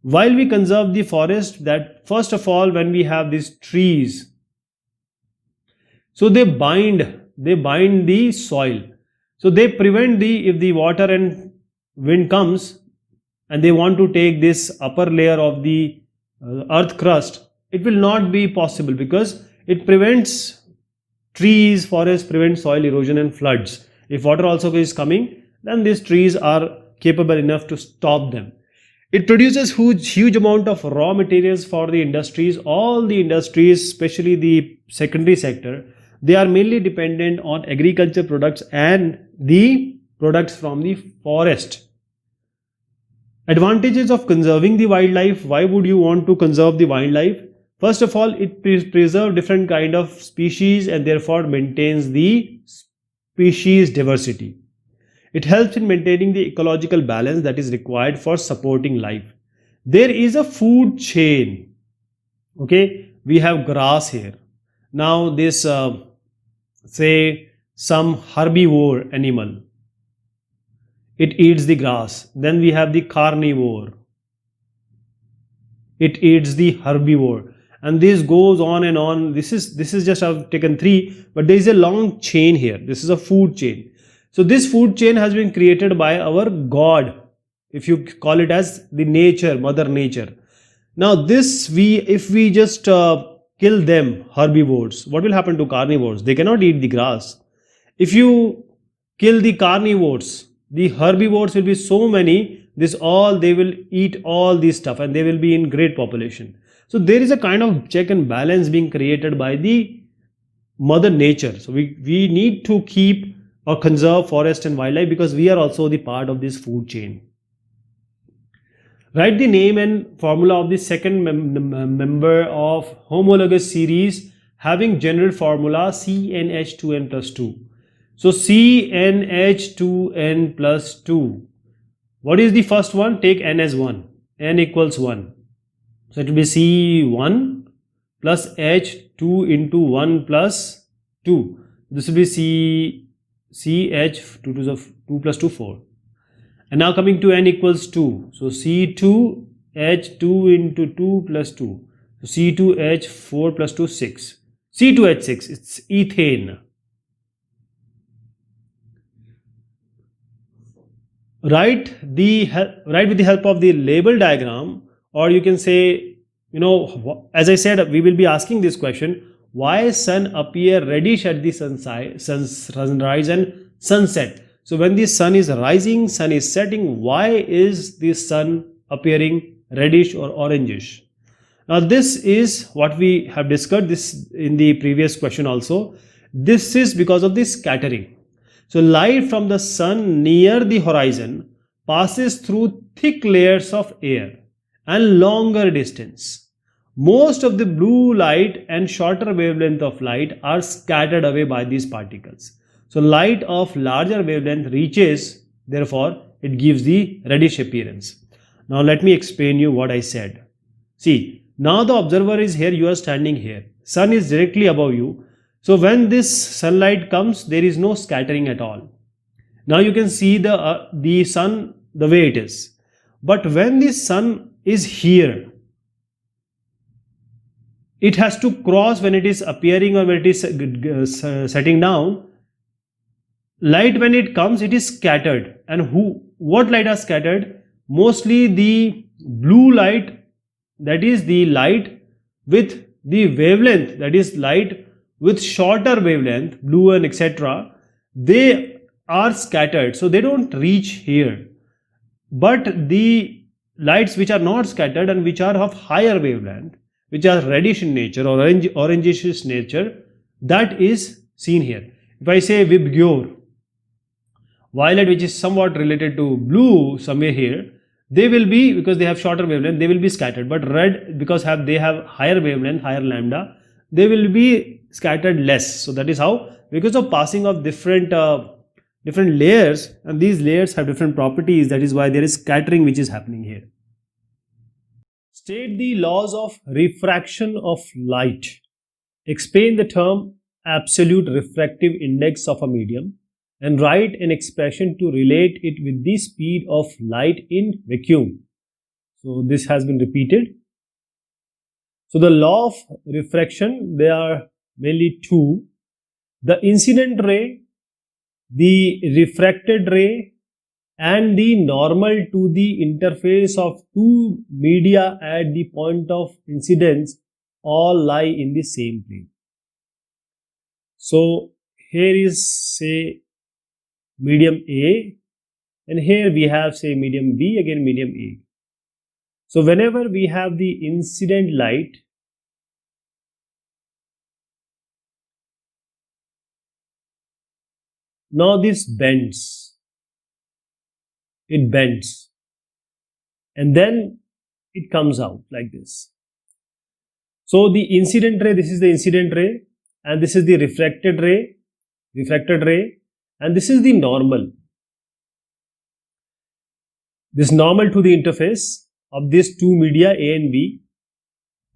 While we conserve the forest, that first of all, when we have these trees, so they bind the soil. So they prevent if the water and wind comes, and they want to take this upper layer of the earth crust, it will not be possible because it prevents trees, forests prevent soil erosion and floods. If water also is coming, then these trees are capable enough to stop them. It produces huge amount of raw materials for the industries. All the industries, especially the secondary sector, they are mainly dependent on agriculture products and the products from the forest. Advantages of conserving the wildlife. Why would you want to conserve the wildlife? First of all, it preserves different kind of species and therefore maintains the species diversity. It helps in maintaining the ecological balance that is required for supporting life. There is a food chain. Okay, we have grass here. Now this, say some herbivore animal, it eats the grass. Then we have the carnivore. It eats the herbivore. And this goes on and on. This is just, I've taken 3, but there is a long chain here. This is a food chain. So this food chain has been created by our God, if you call it as the nature, Mother Nature. Now this, if we just kill them, herbivores, what will happen to carnivores? They cannot eat the grass. If you kill the carnivores, the herbivores will be so many, they will eat all this stuff and they will be in great population. So there is a kind of check and balance being created by the Mother Nature. So we need to keep or conserve forest and wildlife because we are also the part of this food chain. Write the name and formula of the second member of homologous series having general formula CnH2n plus 2. So CnH2n plus 2. What is the first one? Take n as 1. N equals 1. So it will be C1 plus H2 into 1 plus 2. This will be CH 2 plus 2 4. And now coming to n equals 2. So C2 H2 into 2 plus 2. So C2H4 plus 2 6. C2H6, it's ethane. Write with the help of the label diagram, or you can say, as I said, we will be asking this question: why sun appear reddish at the sunrise and sunset? So when the sun is rising, sun is setting, why is the sun appearing reddish or orangish? Now this is what we have discussed this in the previous question also. This is because of the scattering. So light from the sun near the horizon passes through thick layers of air and longer distance. Most of the blue light and shorter wavelength of light are scattered away by these particles. So light of larger wavelength reaches, therefore it gives the reddish appearance. Now let me explain you what I said. See, now the observer is here, you are standing here. Sun is directly above you. So when this sunlight comes, there is no scattering at all. Now you can see the sun the way it is. But when the sun is here, it has to cross when it is appearing or when it is setting down. Light, when it comes, it is scattered. And what light are scattered? Mostly the blue light, that is the light with the wavelength, that is light with shorter wavelength, blue and etc. They are scattered, so they don't reach here. But the lights which are not scattered and which are of higher wavelength, which are reddish in nature or orangish nature, that is seen here. If I say VIBGYOR, violet, which is somewhat related to blue somewhere here, they will be, because they have shorter wavelength, they will be scattered. But red, because they have higher wavelength, higher lambda, they will be scattered less. So that is how, because of passing of different layers, and these layers have different properties, that is why there is scattering which is happening here. State the laws of refraction of light. Explain the term absolute refractive index of a medium and write an expression to relate it with the speed of light in vacuum. So this has been repeated. So the law of refraction, there are mainly two: the incident ray, the refracted ray, and the normal to the interface of two media at the point of incidence all lie in the same plane. So here is, say, medium A, and here we have, say, medium B, again medium A. So whenever we have the incident light, now this bends, it bends, and then it comes out like this. So the incident ray, this is the incident ray, and this is the refracted ray, and this is the normal. This normal to the interface of these two media A and B,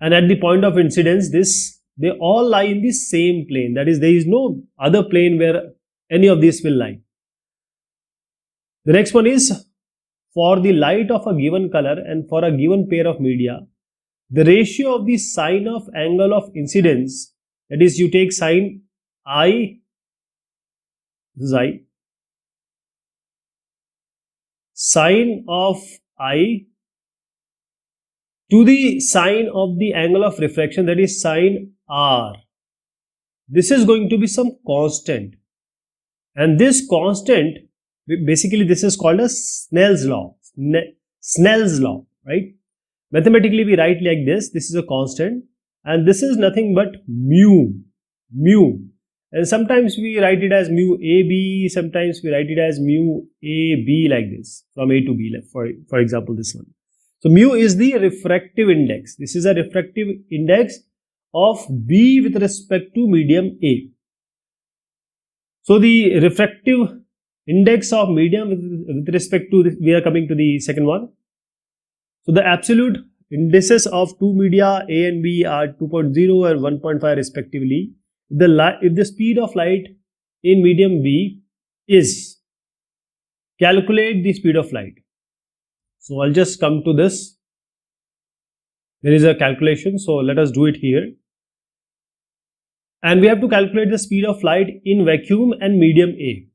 and at the point of incidence, they all lie in the same plane. That is, there is no other plane where any of these will lie. The next one is, for the light of a given color and for a given pair of media, the ratio of the sine of angle of incidence, that is, you take sine I, this is I, sine of I to the sine of the angle of refraction, that is sine R. This is going to be some constant, and this constant, basically this is called as Snell's law. Snell's law, right? Mathematically we write like this: this is a constant and this is nothing but mu, and sometimes we write it as mu AB, sometimes we write it as mu AB, like this, from A to B, for example this one. So mu is the refractive index. This is a refractive index of B with respect to medium A. So the refractive index of medium with respect to this, we are coming to the second one. So the absolute indices of two media A and B are 2.0 and 1.5 respectively. If the speed of light in medium B is, calculate the speed of light. So I'll just come to this. There is a calculation, so let us do it here. And we have to calculate the speed of light in vacuum and medium A.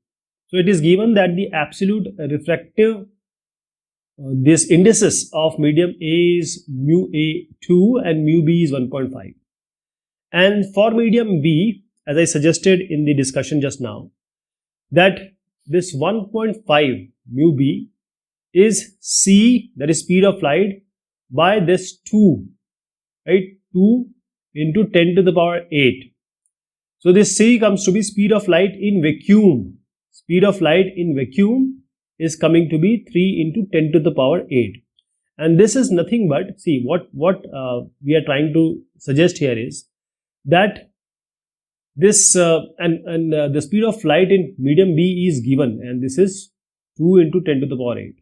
So it is given that the absolute refractive this indices of medium A is mu A2 and mu B is 1.5. And for medium B, as I suggested in the discussion just now, that this 1.5 mu B is C, that is speed of light, by this 2, right? 2 into 10 to the power 8. So this C comes to be speed of light in vacuum. Speed of light in vacuum is coming to be 3 into 10 to the power 8. And this is nothing but, see, what we are trying to suggest here is that this the speed of light in medium B is given, and this is 2 into 10 to the power 8.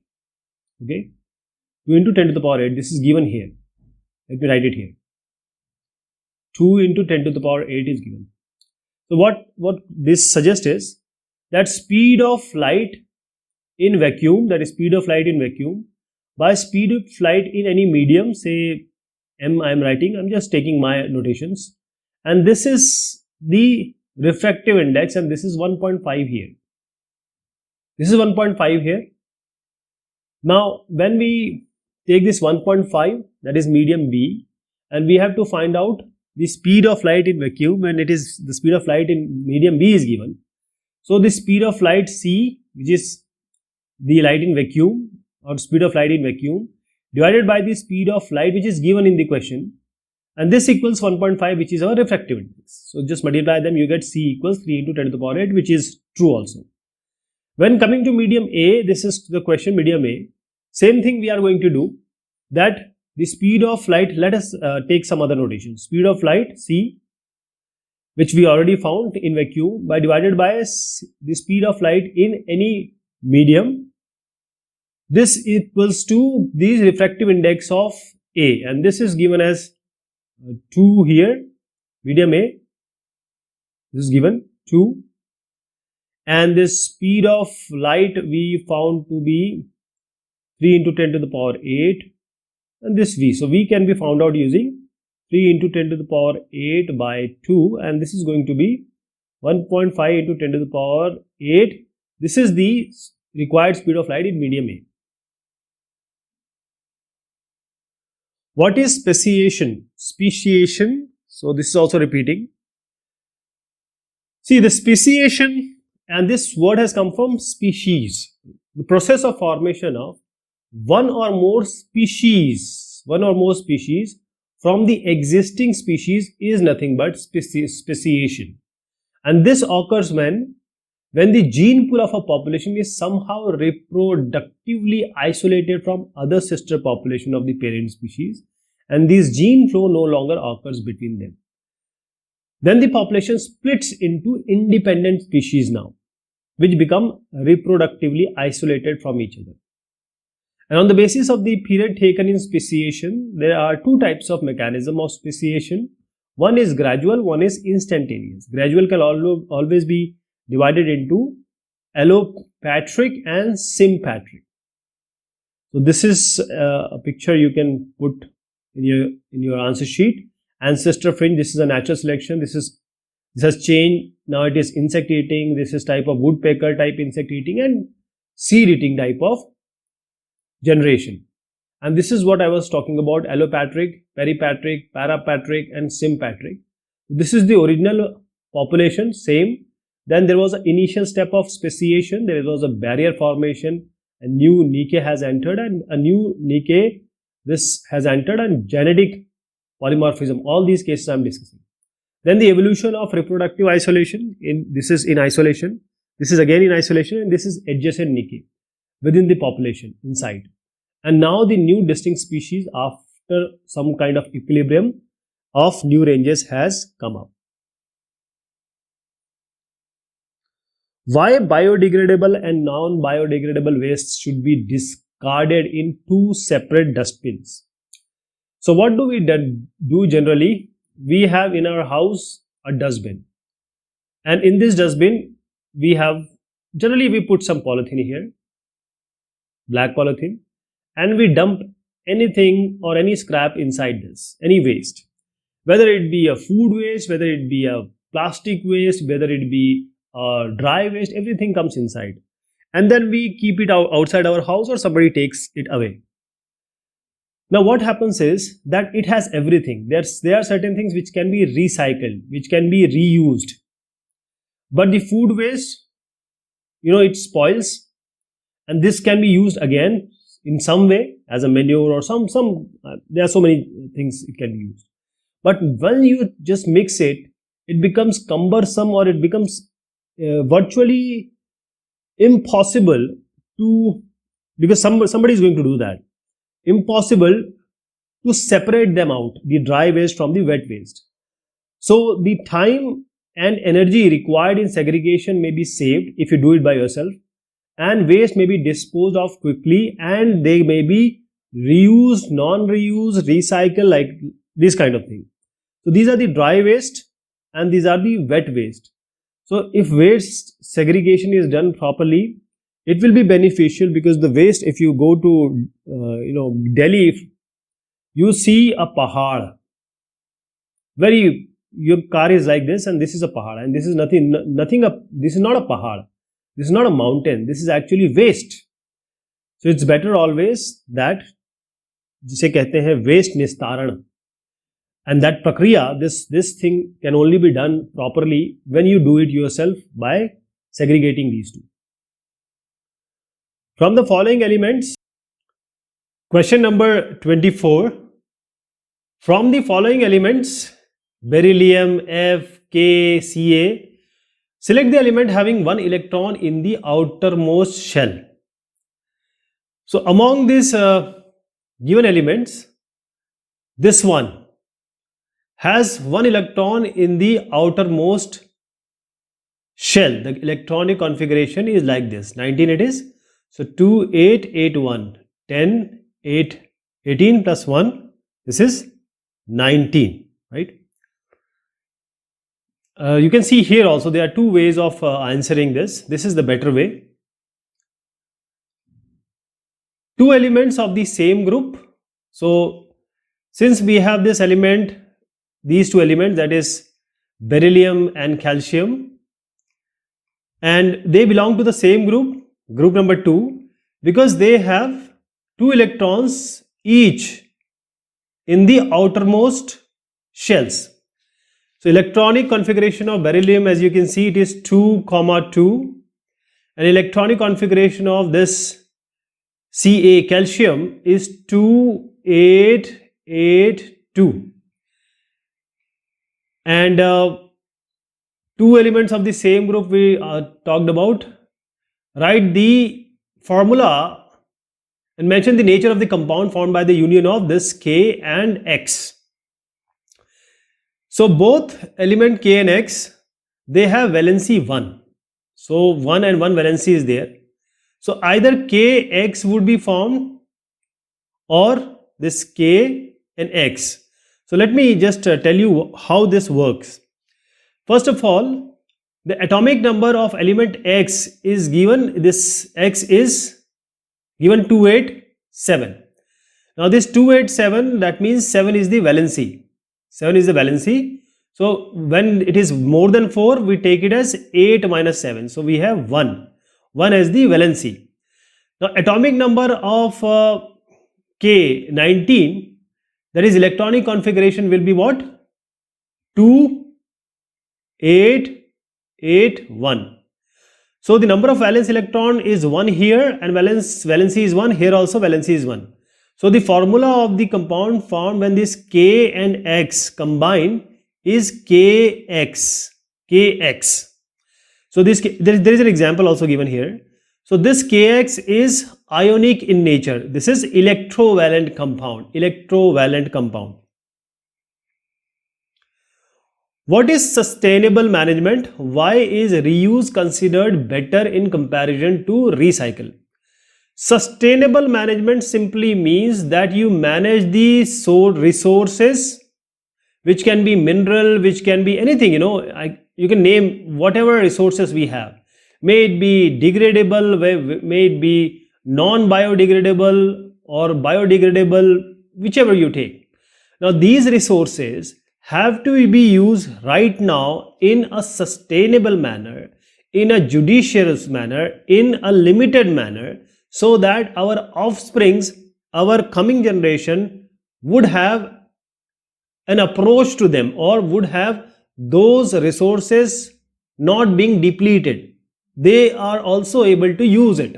Okay, 2 into 10 to the power 8, this is given here. Let me write it here. 2 into 10 to the power 8 is given. So what this suggests is that speed of light in vacuum, that is speed of light in vacuum, by speed of light in any medium, say m I am writing, I am just taking my notations, and this is the refractive index, and this is 1.5 here. This is 1.5 here. Now when we take this 1.5, that is medium B, and we have to find out the speed of light in vacuum, and it is the speed of light in medium B is given. So the speed of light C, which is the light in vacuum or speed of light in vacuum, divided by the speed of light which is given in the question, and this equals 1.5, which is our refractive index. So just multiply them, you get C equals 3 into 10 to the power 8, which is true also. When coming to medium A, this is the question medium A, same thing we are going to do, that the speed of light, let us take some other notation. Speed of light C, which we already found in vacuum, by divided by the speed of light in any medium, this equals to the refractive index of A, and this is given as 2 here, medium A, this is given 2, and this speed of light we found to be 3 into 10 to the power 8, and this V. So V can be found out using 3 into 10 to the power 8 by 2, and this is going to be 1.5 into 10 to the power 8. This is the required speed of light in medium A. What is speciation? Speciation. So this is also repeating. See, the speciation, and this word has come from species. The process of formation of one or more species from the existing species is nothing but speciation. And this occurs when the gene pool of a population is somehow reproductively isolated from other sister population of the parent species, and this gene flow no longer occurs between them. Then the population splits into independent species now, which become reproductively isolated from each other. And on the basis of the period taken in speciation, there are two types of mechanism of speciation. One is gradual, one is instantaneous. Gradual can always be divided into allopatric and sympatric. So this is a picture you can put in your answer sheet. Ancestor fringe, this is a natural selection. This has changed. Now it is insect eating. This is type of woodpecker type insect eating and seed eating type of generation. And this is what I was talking about: allopatric, peripatric, parapatric and sympatric. This is the original population, same. Then there was an initial step of speciation. There was a barrier formation. A new niche has entered, and a new niche this has entered, and genetic polymorphism. All these cases I am discussing. Then the evolution of reproductive isolation. This is in isolation. This is again in isolation, and this is adjacent niche within the population inside. And now the new distinct species, after some kind of equilibrium of new ranges, has come up. Why biodegradable and non-biodegradable waste should be discarded in two separate dustbins? So what do we do generally? We have in our house a dustbin, and in this dustbin we have, generally we put some polythene here, black polythene, and we dump anything or any scrap inside this, any waste, whether it be a food waste, whether it be a plastic waste, whether it be dry waste, everything comes inside, and then we keep it outside our house or somebody takes it away. Now what happens is that it has everything. There are certain things which can be recycled, which can be reused, but the food waste, it spoils, and this can be used again in some way as a manure or some there are so many things it can be used. But when you just mix it, it becomes cumbersome, or it becomes virtually impossible to, because somebody is going to do that, impossible to separate them out, the dry waste from the wet waste. So the time and energy required in segregation may be saved if you do it by yourself, and waste may be disposed of quickly, and they may be reused, non-reused, recycled, like this kind of thing. So these are the dry waste and these are the wet waste. So if waste segregation is done properly, it will be beneficial, because the waste, if you go to Delhi, if you see a pahad, your car is like this, and this is a pahad, and this is nothing, this is not a pahad, this is not a mountain, this is actually waste. So it's better always that, जिसे कहते हैं waste निस्तारण, and that prakriya, this thing can only be done properly when you do it yourself by segregating these two. From the following elements, question number 24. From the following elements, beryllium, F, K, Ca, select the element having one electron in the outermost shell. So among these given elements, this one has one electron in the outermost shell. The electronic configuration is like this. 19 it is. So 2, 8, 8, 1, 10, 8, 18 plus 1. This is 19, right? You can see here also there are two ways of answering this. This is the better way. Two elements of the same group. So since we have this element, these two elements, that is beryllium and calcium, and they belong to the same group, group number 2, because they have 2 electrons each in the outermost shells. So electronic configuration of beryllium, as you can see, it is 2, 2, and electronic configuration of this Ca, calcium, is 2, 8, 8, 2. And two elements of the same group we talked about. Write the formula and mention the nature of the compound formed by the union of this K and X. So both element K and X, they have valency 1. So 1 and 1 valency is there. So either KX would be formed or this K and X. So let me just tell you how this works. First of all, the atomic number of element X is given, this X is given 287. Now this 287, that means 7 is the valency. 7 is the valency. So when it is more than 4, we take it as 8 minus 7. So we have 1. 1 as the valency. Now atomic number of K, 19, that is electronic configuration will be what? 2, 8, 8, 1. So the number of valence electron is 1 here, and valency is 1. Here also valency is 1. So the formula of the compound formed when this K and X combine is KX. KX. So there is an example also given here. So this KX is ionic in nature. This is electrovalent compound. Electrovalent compound. What is sustainable management? Why is reuse considered better in comparison to recycle? Sustainable management simply means that you manage the resources, which can be mineral, which can be anything, you can name whatever resources we have. May it be degradable, may it be non-biodegradable or biodegradable, whichever you take. Now, these resources have to be used right now in a sustainable manner, in a judicious manner, in a limited manner, so that our offsprings, our coming generation would have an approach to them, or would have those resources not being depleted. They are also able to use it.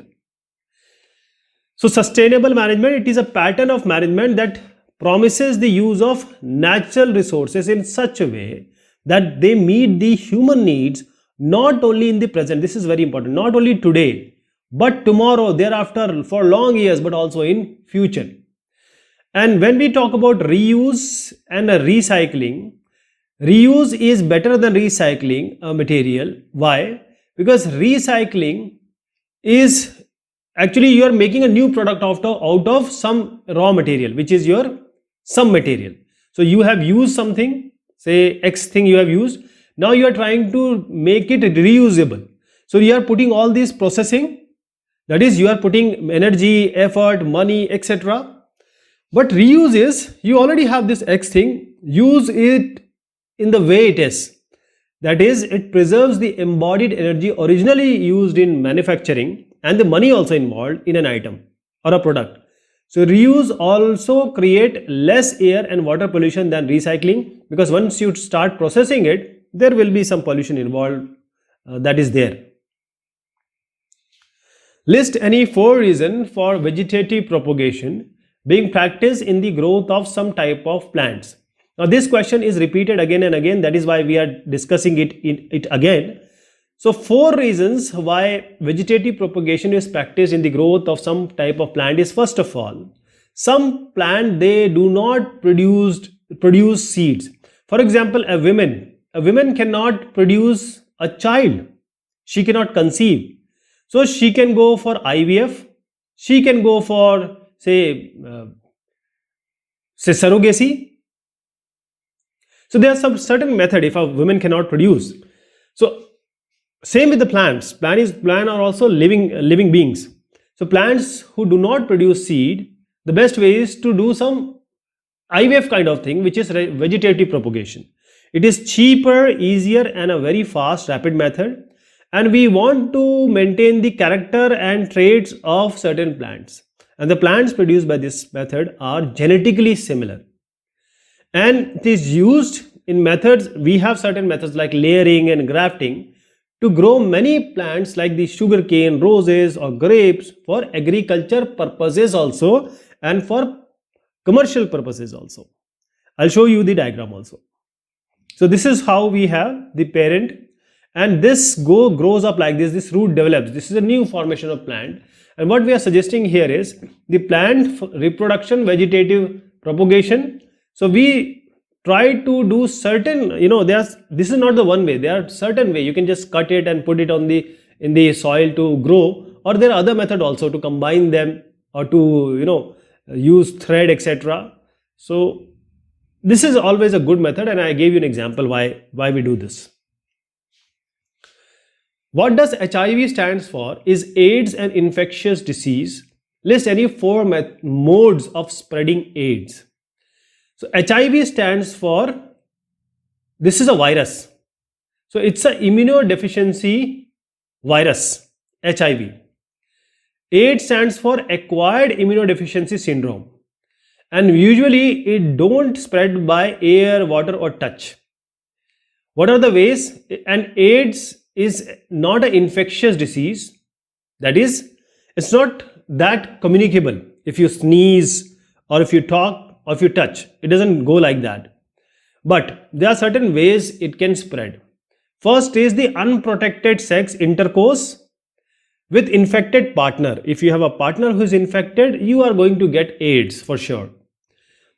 So sustainable management, it is a pattern of management that promises the use of natural resources in such a way that they meet the human needs not only in the present, this is very important, not only today, but tomorrow, thereafter, for long years, but also in future. And when we talk about reuse and recycling, reuse is better than recycling a material. Why? Because recycling is actually you are making a new product out of some raw material, which is your some material. So you have used something, say X thing you have used, now you are trying to make it reusable. So you are putting all this processing, that is you are putting energy, effort, money, etc. But reuse is you already have this X thing, use it in the way it is. That is, it preserves the embodied energy originally used in manufacturing and the money also involved in an item or a product. So reuse also create less air and water pollution than recycling, because once you start processing it, there will be some pollution involved that is there. List any 4 reasons for vegetative propagation being practiced in the growth of some type of plants. Now this question is repeated again and again, that is why we are discussing it again. So 4 reasons why vegetative propagation is practiced in the growth of some type of plant is, first of all, some plant they do not produce seeds. For example, a woman cannot produce a child. She cannot conceive. So she can go for IVF, she can go for say surrogacy. So there are some certain method if a woman cannot produce. So same with the plants. Plants are also living beings. So plants who do not produce seed, the best way is to do some IVF kind of thing, which is vegetative propagation. It is cheaper, easier, and a very fast, rapid method. And we want to maintain the character and traits of certain plants. And the plants produced by this method are genetically similar. And it is used in methods, we have certain methods like layering and grafting to grow many plants like the sugarcane, roses or grapes for agriculture purposes also and for commercial purposes also. I'll show you the diagram also. So this is how we have the parent, and this grows up like this root develops. This is a new formation of plant, and what we are suggesting here is the plant reproduction, vegetative propagation. So we try to do certain, this is not the one way, there are certain way. You can just cut it and put it in the soil to grow, or there are other method also to combine them or to use thread, etc. So this is always a good method, and I gave you an example why we do this. What does HIV stands for is AIDS and infectious disease. List any 4 modes of spreading AIDS. So HIV stands for, this is a virus. So it's an immunodeficiency virus, HIV. AIDS stands for acquired immunodeficiency syndrome. And usually it don't spread by air, water or touch. What are the ways? And AIDS is not an infectious disease. That is, it's not that communicable. If you sneeze or if you talk, or if you touch, it doesn't go like that. But there are certain ways it can spread. First is the unprotected sex intercourse with infected partner. If you have a partner who is infected, you are going to get AIDS for sure.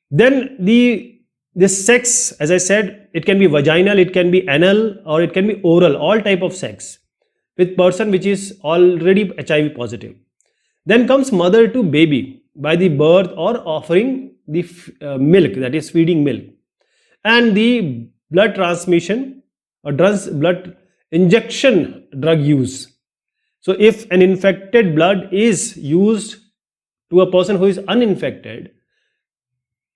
Then the this sex, as I said, it can be vaginal, it can be anal, or it can be oral, all type of sex with person which is already HIV positive. Then comes mother to baby by the birth or offering the milk, that is feeding milk, and the blood transmission or blood injection drug use. So if an infected blood is used to a person who is uninfected,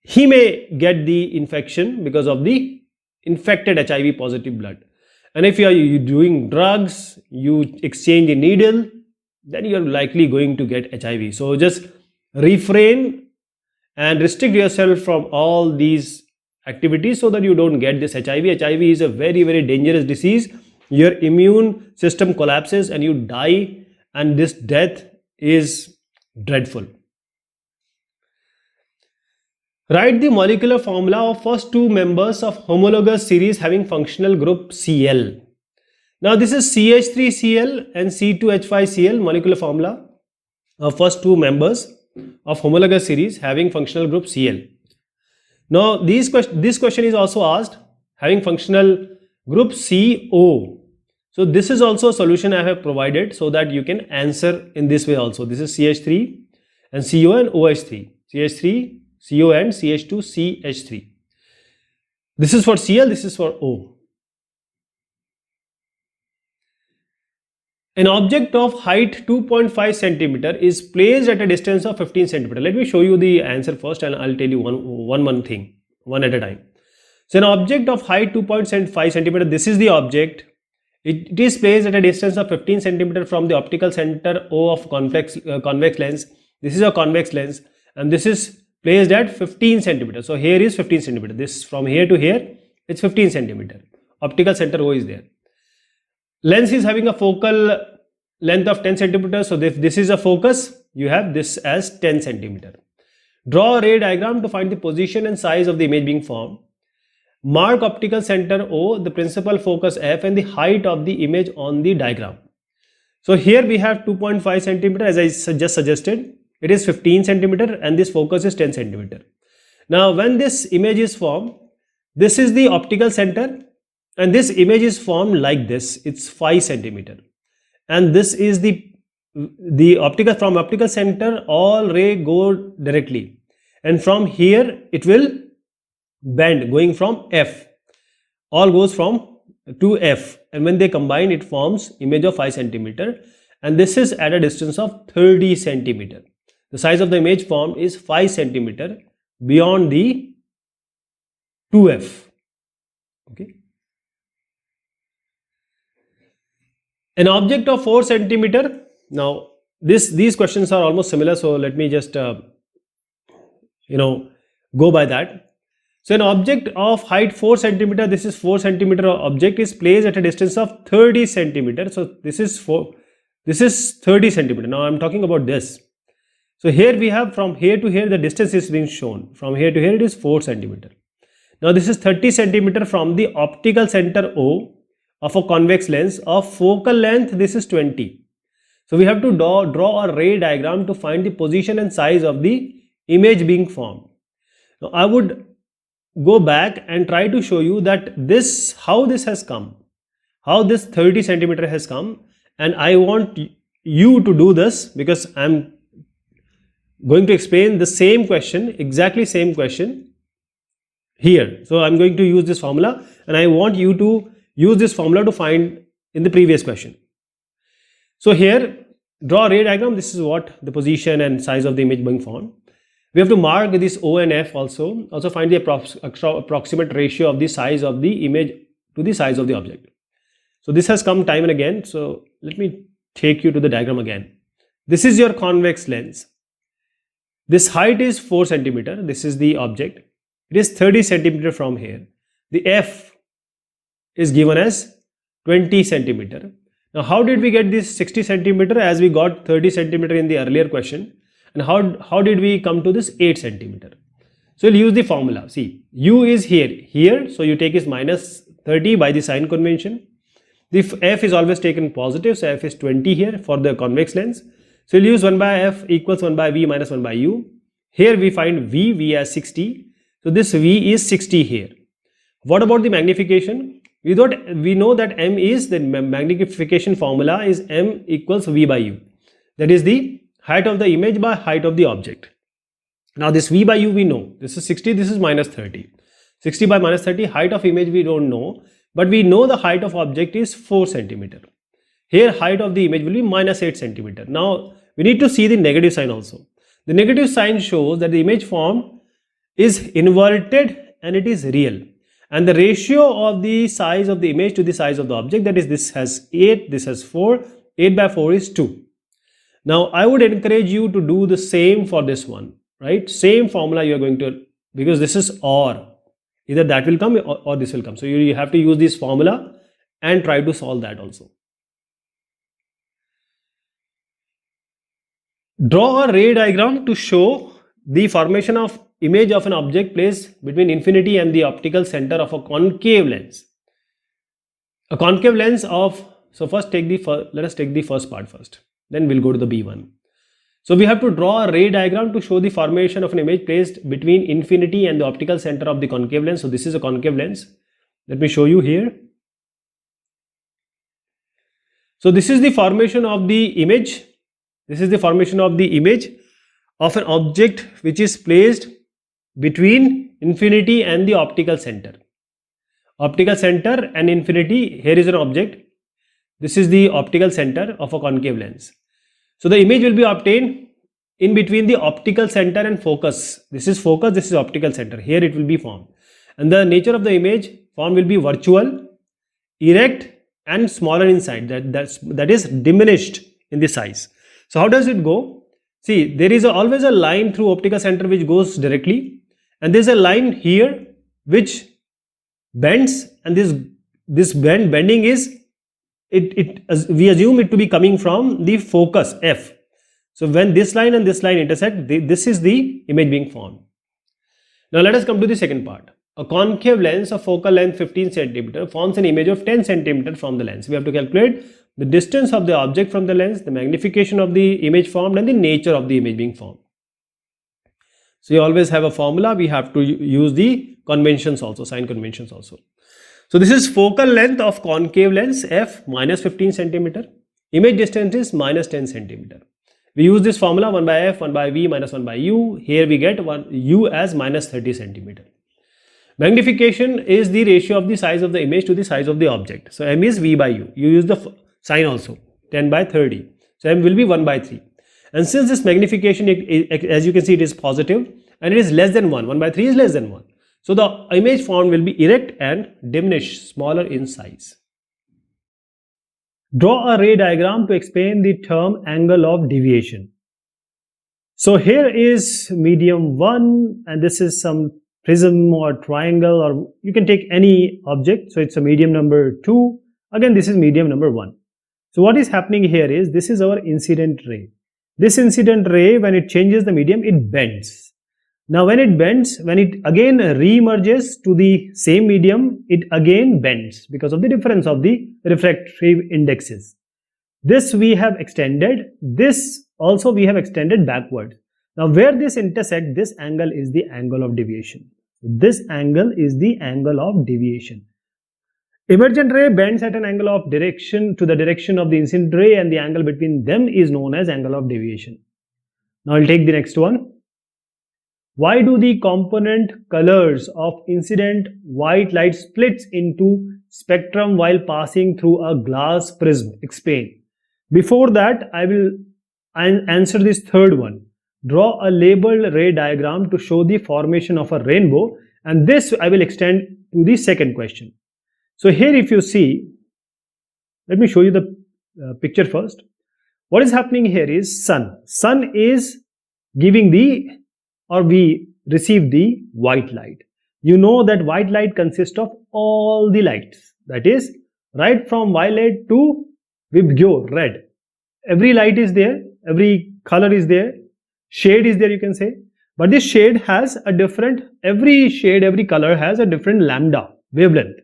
he may get the infection because of the infected HIV positive blood. And if you are doing drugs, you exchange a needle, then you are likely going to get HIV. So just refrain and restrict yourself from all these activities so that you don't get this HIV. HIV is a very, very dangerous disease. Your immune system collapses and you die, and this death is dreadful. Write the molecular formula of first two members of homologous series having functional group Cl. Now this is CH3Cl and C2H5Cl molecular formula of first two members of homologous series having functional group Cl. Now this question is also asked having functional group CO. So this is also a solution I have provided so that you can answer in this way also. This is CH3 and CO and OH3. CH3, CO and CH2, CH3. This is for Cl, this is for O. An object of height 2.5 centimeter is placed at a distance of 15 centimeter. Let me show you the answer first and I'll tell you one thing, one at a time. So an object of height 2.5 centimeter, this is the object. It is placed at a distance of 15 centimeter from the optical center O of convex lens. This is a convex lens and this is placed at 15 centimeter. So here is 15 centimeter. This from here to here, it's 15 centimeter. Optical center O is there. Lens is having a focal length of 10 centimeters. So if this is a focus, you have this as 10 centimeter. Draw a ray diagram to find the position and size of the image being formed. Mark optical center O, the principal focus F, and the height of the image on the diagram. So here we have 2.5 centimeter, as I just suggested. It is 15 centimeter and this focus is 10 centimeter. Now when this image is formed, this is the optical center and this image is formed like this. It's 5 centimeter. And this is the optical center, all ray go directly. And from here it will bend going from F. All goes from to F. And when they combine, it forms image of 5 centimeter. And this is at a distance of 30 centimeter. The size of the image formed is 5 centimeter beyond the 2F. Okay. An object of 4 centimeter. Now these questions are almost similar, so let me just go by that. So an object of height 4 centimeter, this is 4 centimeter object, is placed at a distance of 30 centimeter. So this is 30 centimeter. Now I am talking about this. So here we have from here to here the distance is being shown. From here to here it is 4 centimeter. Now this is 30 centimeter from the optical center O of a convex lens. Of focal length, this is 20. So we have to draw a ray diagram to find the position and size of the image being formed. Now I would go back and try to show you that how this has come, how this 30 centimeter has come, and I want you to do this because I am going to explain the same question, exactly same question here. So I am going to use this formula and I want you to use this formula to find in the previous question. So here, draw a ray diagram. This is what the position and size of the image being formed. We have to mark this O and F also. Also find the approximate ratio of the size of the image to the size of the object. So this has come time and again. So let me take you to the diagram again. This is your convex lens. This height is 4 centimeter. This is the object. It is 30 centimeter from here. The F is given as 20 centimeter. Now how did we get this 60 centimeter as we got 30 centimeter in the earlier question? And how did we come to this 8 centimeter? So we'll use the formula. See, U is here. So you take is minus 30 by the sign convention. The F is always taken positive. So F is 20 here for the convex lens. So we'll use 1 by F equals 1 by V minus 1 by U. Here we find V as 60. So this V is 60 here. What about the magnification? We know that M is the magnification formula is M equals V by U. That is the height of the image by height of the object. Now this V by U we know. This is 60, this is minus 30. 60 by minus 30, height of image we don't know, but we know the height of object is 4 centimeter. Here height of the image will be minus 8 centimeter. Now we need to see the negative sign also. The negative sign shows that the image formed is inverted and it is real. And the ratio of the size of the image to the size of the object, that is, this has 8, this has 4, 8 by 4 is 2. Now I would encourage you to do the same for this one, right? Same formula you are going to, because this is OR. Either that will come or this will come. So you have to use this formula and try to solve that also. Draw a ray diagram to show the formation of image of an object placed between infinity and the optical center of a concave lens. A concave lens of, so first let us take the first part first, then we'll go to the B1. So we have to draw a ray diagram to show the formation of an image placed between infinity and the optical center of the concave lens. So this is a concave lens. Let me show you here. So this is the formation of the image. This is the formation of the image of an object which is placed between infinity and the optical center. Optical center and infinity, here is an object. This is the optical center of a concave lens. So the image will be obtained in between the optical center and focus. This is focus, this is optical center. Here it will be formed. And the nature of the image form will be virtual, erect and smaller in size. That is diminished in the size. So how does it go? See, there is always a line through optical center which goes directly, and there is a line here which bends, and this bending is we assume it to be coming from the focus F. So when this line and this line intersect, this is the image being formed. Now let us come to the second part. A concave lens of focal length 15 cm forms an image of 10 cm from the lens. We have to calculate the distance of the object from the lens, the magnification of the image formed, and the nature of the image being formed. So you always have a formula. We have to use the conventions also, sign conventions also. So this is focal length of concave lens F minus 15 cm. Image distance is minus 10 cm. We use this formula 1 by F, 1 by V minus 1 by U. Here we get U as minus 30 cm. Magnification is the ratio of the size of the image to the size of the object. So M is V by U. You use the sign also, 10 by 30. So M will be 1 by 3. And since this magnification, as you can see, it is positive and it is less than 1. 1 by 3 is less than 1. So the image formed will be erect and diminished, smaller in size. Draw a ray diagram to explain the term angle of deviation. So here is medium 1 and this is some prism or triangle, or you can take any object. So it's a medium number 2. Again, this is medium number 1. So what is happening here is this is our incident ray. This incident ray, when it changes the medium, it bends. Now when it bends, when it again re-emerges to the same medium, it again bends because of the difference of the refractive indexes. This we have extended, this also we have extended backward. Now where this intersect, this angle is the angle of deviation. This angle is the angle of deviation. Emergent ray bends at an angle of direction to the direction of the incident ray, and the angle between them is known as angle of deviation. Now I'll take the next one. Why do the component colors of incident white light splits into spectrum while passing through a glass prism? Explain. Before that, I will answer this third one. Draw a labeled ray diagram to show the formation of a rainbow, and this I will extend to the second question. So here if you see, let me show you the picture first. What is happening here is sun. Sun is giving we receive the white light. You know that white light consists of all the lights. That is, right from violet to vibgyo, red. Every light is there, every color is there, shade is there, you can say. But this shade has a different, every shade, every color has a different lambda, wavelength.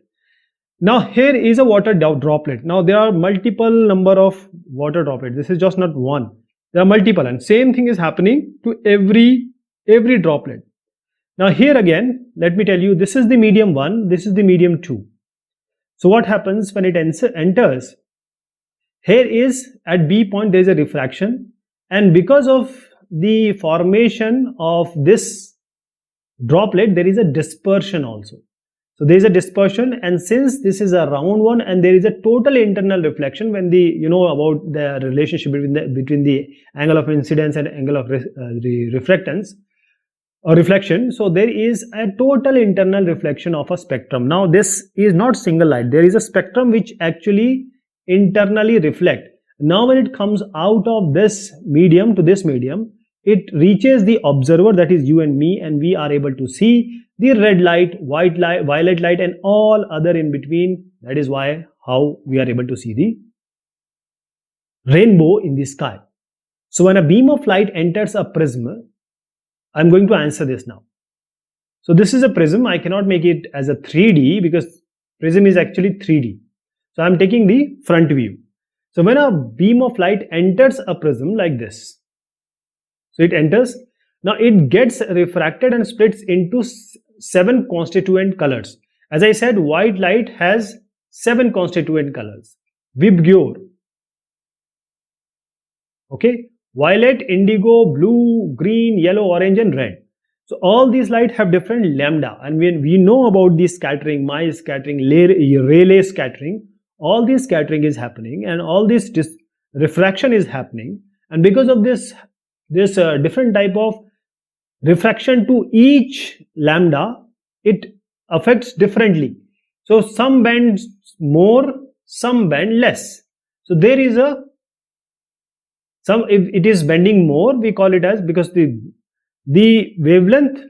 Now here is a water droplet. Now there are multiple number of water droplets. This is just not one. There are multiple, and same thing is happening to every droplet. Now here again, let me tell you, this is the medium 1, this is the medium 2. So what happens when it enters? Here is at B point there is a refraction, and because of the formation of this droplet there is a dispersion also. So there is a dispersion, and since this is a round one and there is a total internal reflection, when you know about the relationship between the angle of incidence and angle of reflectance or reflection, so there is a total internal reflection of a spectrum. Now this is not single light, there is a spectrum which actually internally reflect. Now when it comes out of this medium to this medium, it reaches the observer, that is you and me, and we are able to see the red light, white light, violet light, and all other in between. That is why how we are able to see the rainbow in the sky. So when a beam of light enters a prism, I'm going to answer this now. So this is a prism. I cannot make it as a 3D because prism is actually 3D. So I'm taking the front view. So when a beam of light enters a prism like this, so it enters, now it gets refracted and splits into 7 constituent colors. As I said, white light has 7 constituent colors. Vibgyor, okay, violet, indigo, blue, green, yellow, orange, and red. So all these light have different lambda, and when we know about the scattering, Mie scattering, Rayleigh scattering, all this scattering is happening and all this refraction is happening, and because of this different type of refraction to each lambda, it affects differently. So some bends more, some bend less. So there is if it is bending more, we call it as, because the wavelength,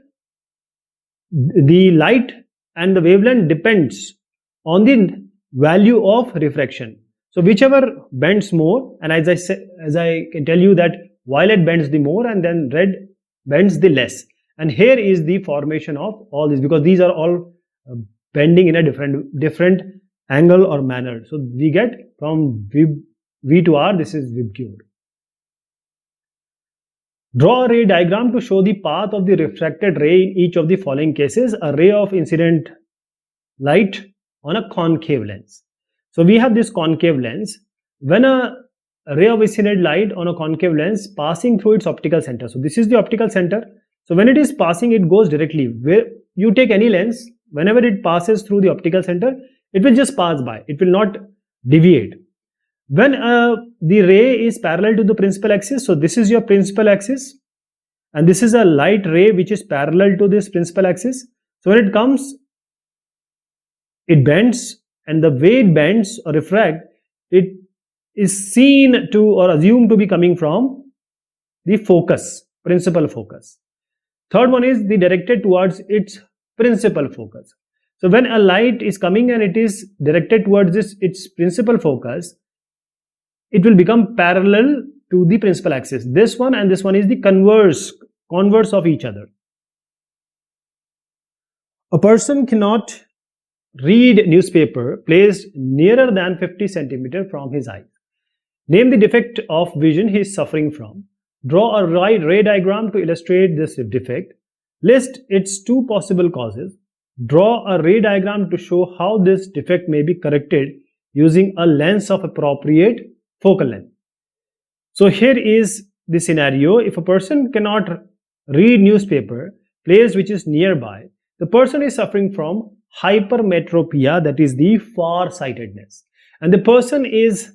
the light and the wavelength depends on the value of refraction. So whichever bends more, and as I can tell you that violet bends the more and then red bends the less. And here is the formation of all these, because these are all bending in a different angle or manner. So we get from V to R, this is Vibgyor. Draw a ray diagram to show the path of the refracted ray in each of the following cases. A ray of incident light on a concave lens. So we have this concave lens. When a ray of incident light on a concave lens passing through its optical center. So this is the optical center. So when it is passing, it goes directly. Where you take any lens, whenever it passes through the optical center, it will just pass by. It will not deviate. When the ray is parallel to the principal axis, so this is your principal axis, and this is a light ray which is parallel to this principal axis. So when it comes, it bends, and the way it bends or refract, it is seen to or assumed to be coming from the focus, principal focus. Third one is the directed towards its principal focus. So when a light is coming and it is directed towards its principal focus, it will become parallel to the principal axis. This one and this one is the converse of each other. A person cannot read newspaper placed nearer than 50 centimeters from his eye. Name the defect of vision he is suffering from. Draw a ray diagram to illustrate this defect. List its 2 possible causes. Draw a ray diagram to show how this defect may be corrected using a lens of appropriate focal length. So here is the scenario. If a person cannot read newspaper place which is nearby, the person is suffering from hypermetropia, that is the far-sightedness, and the person is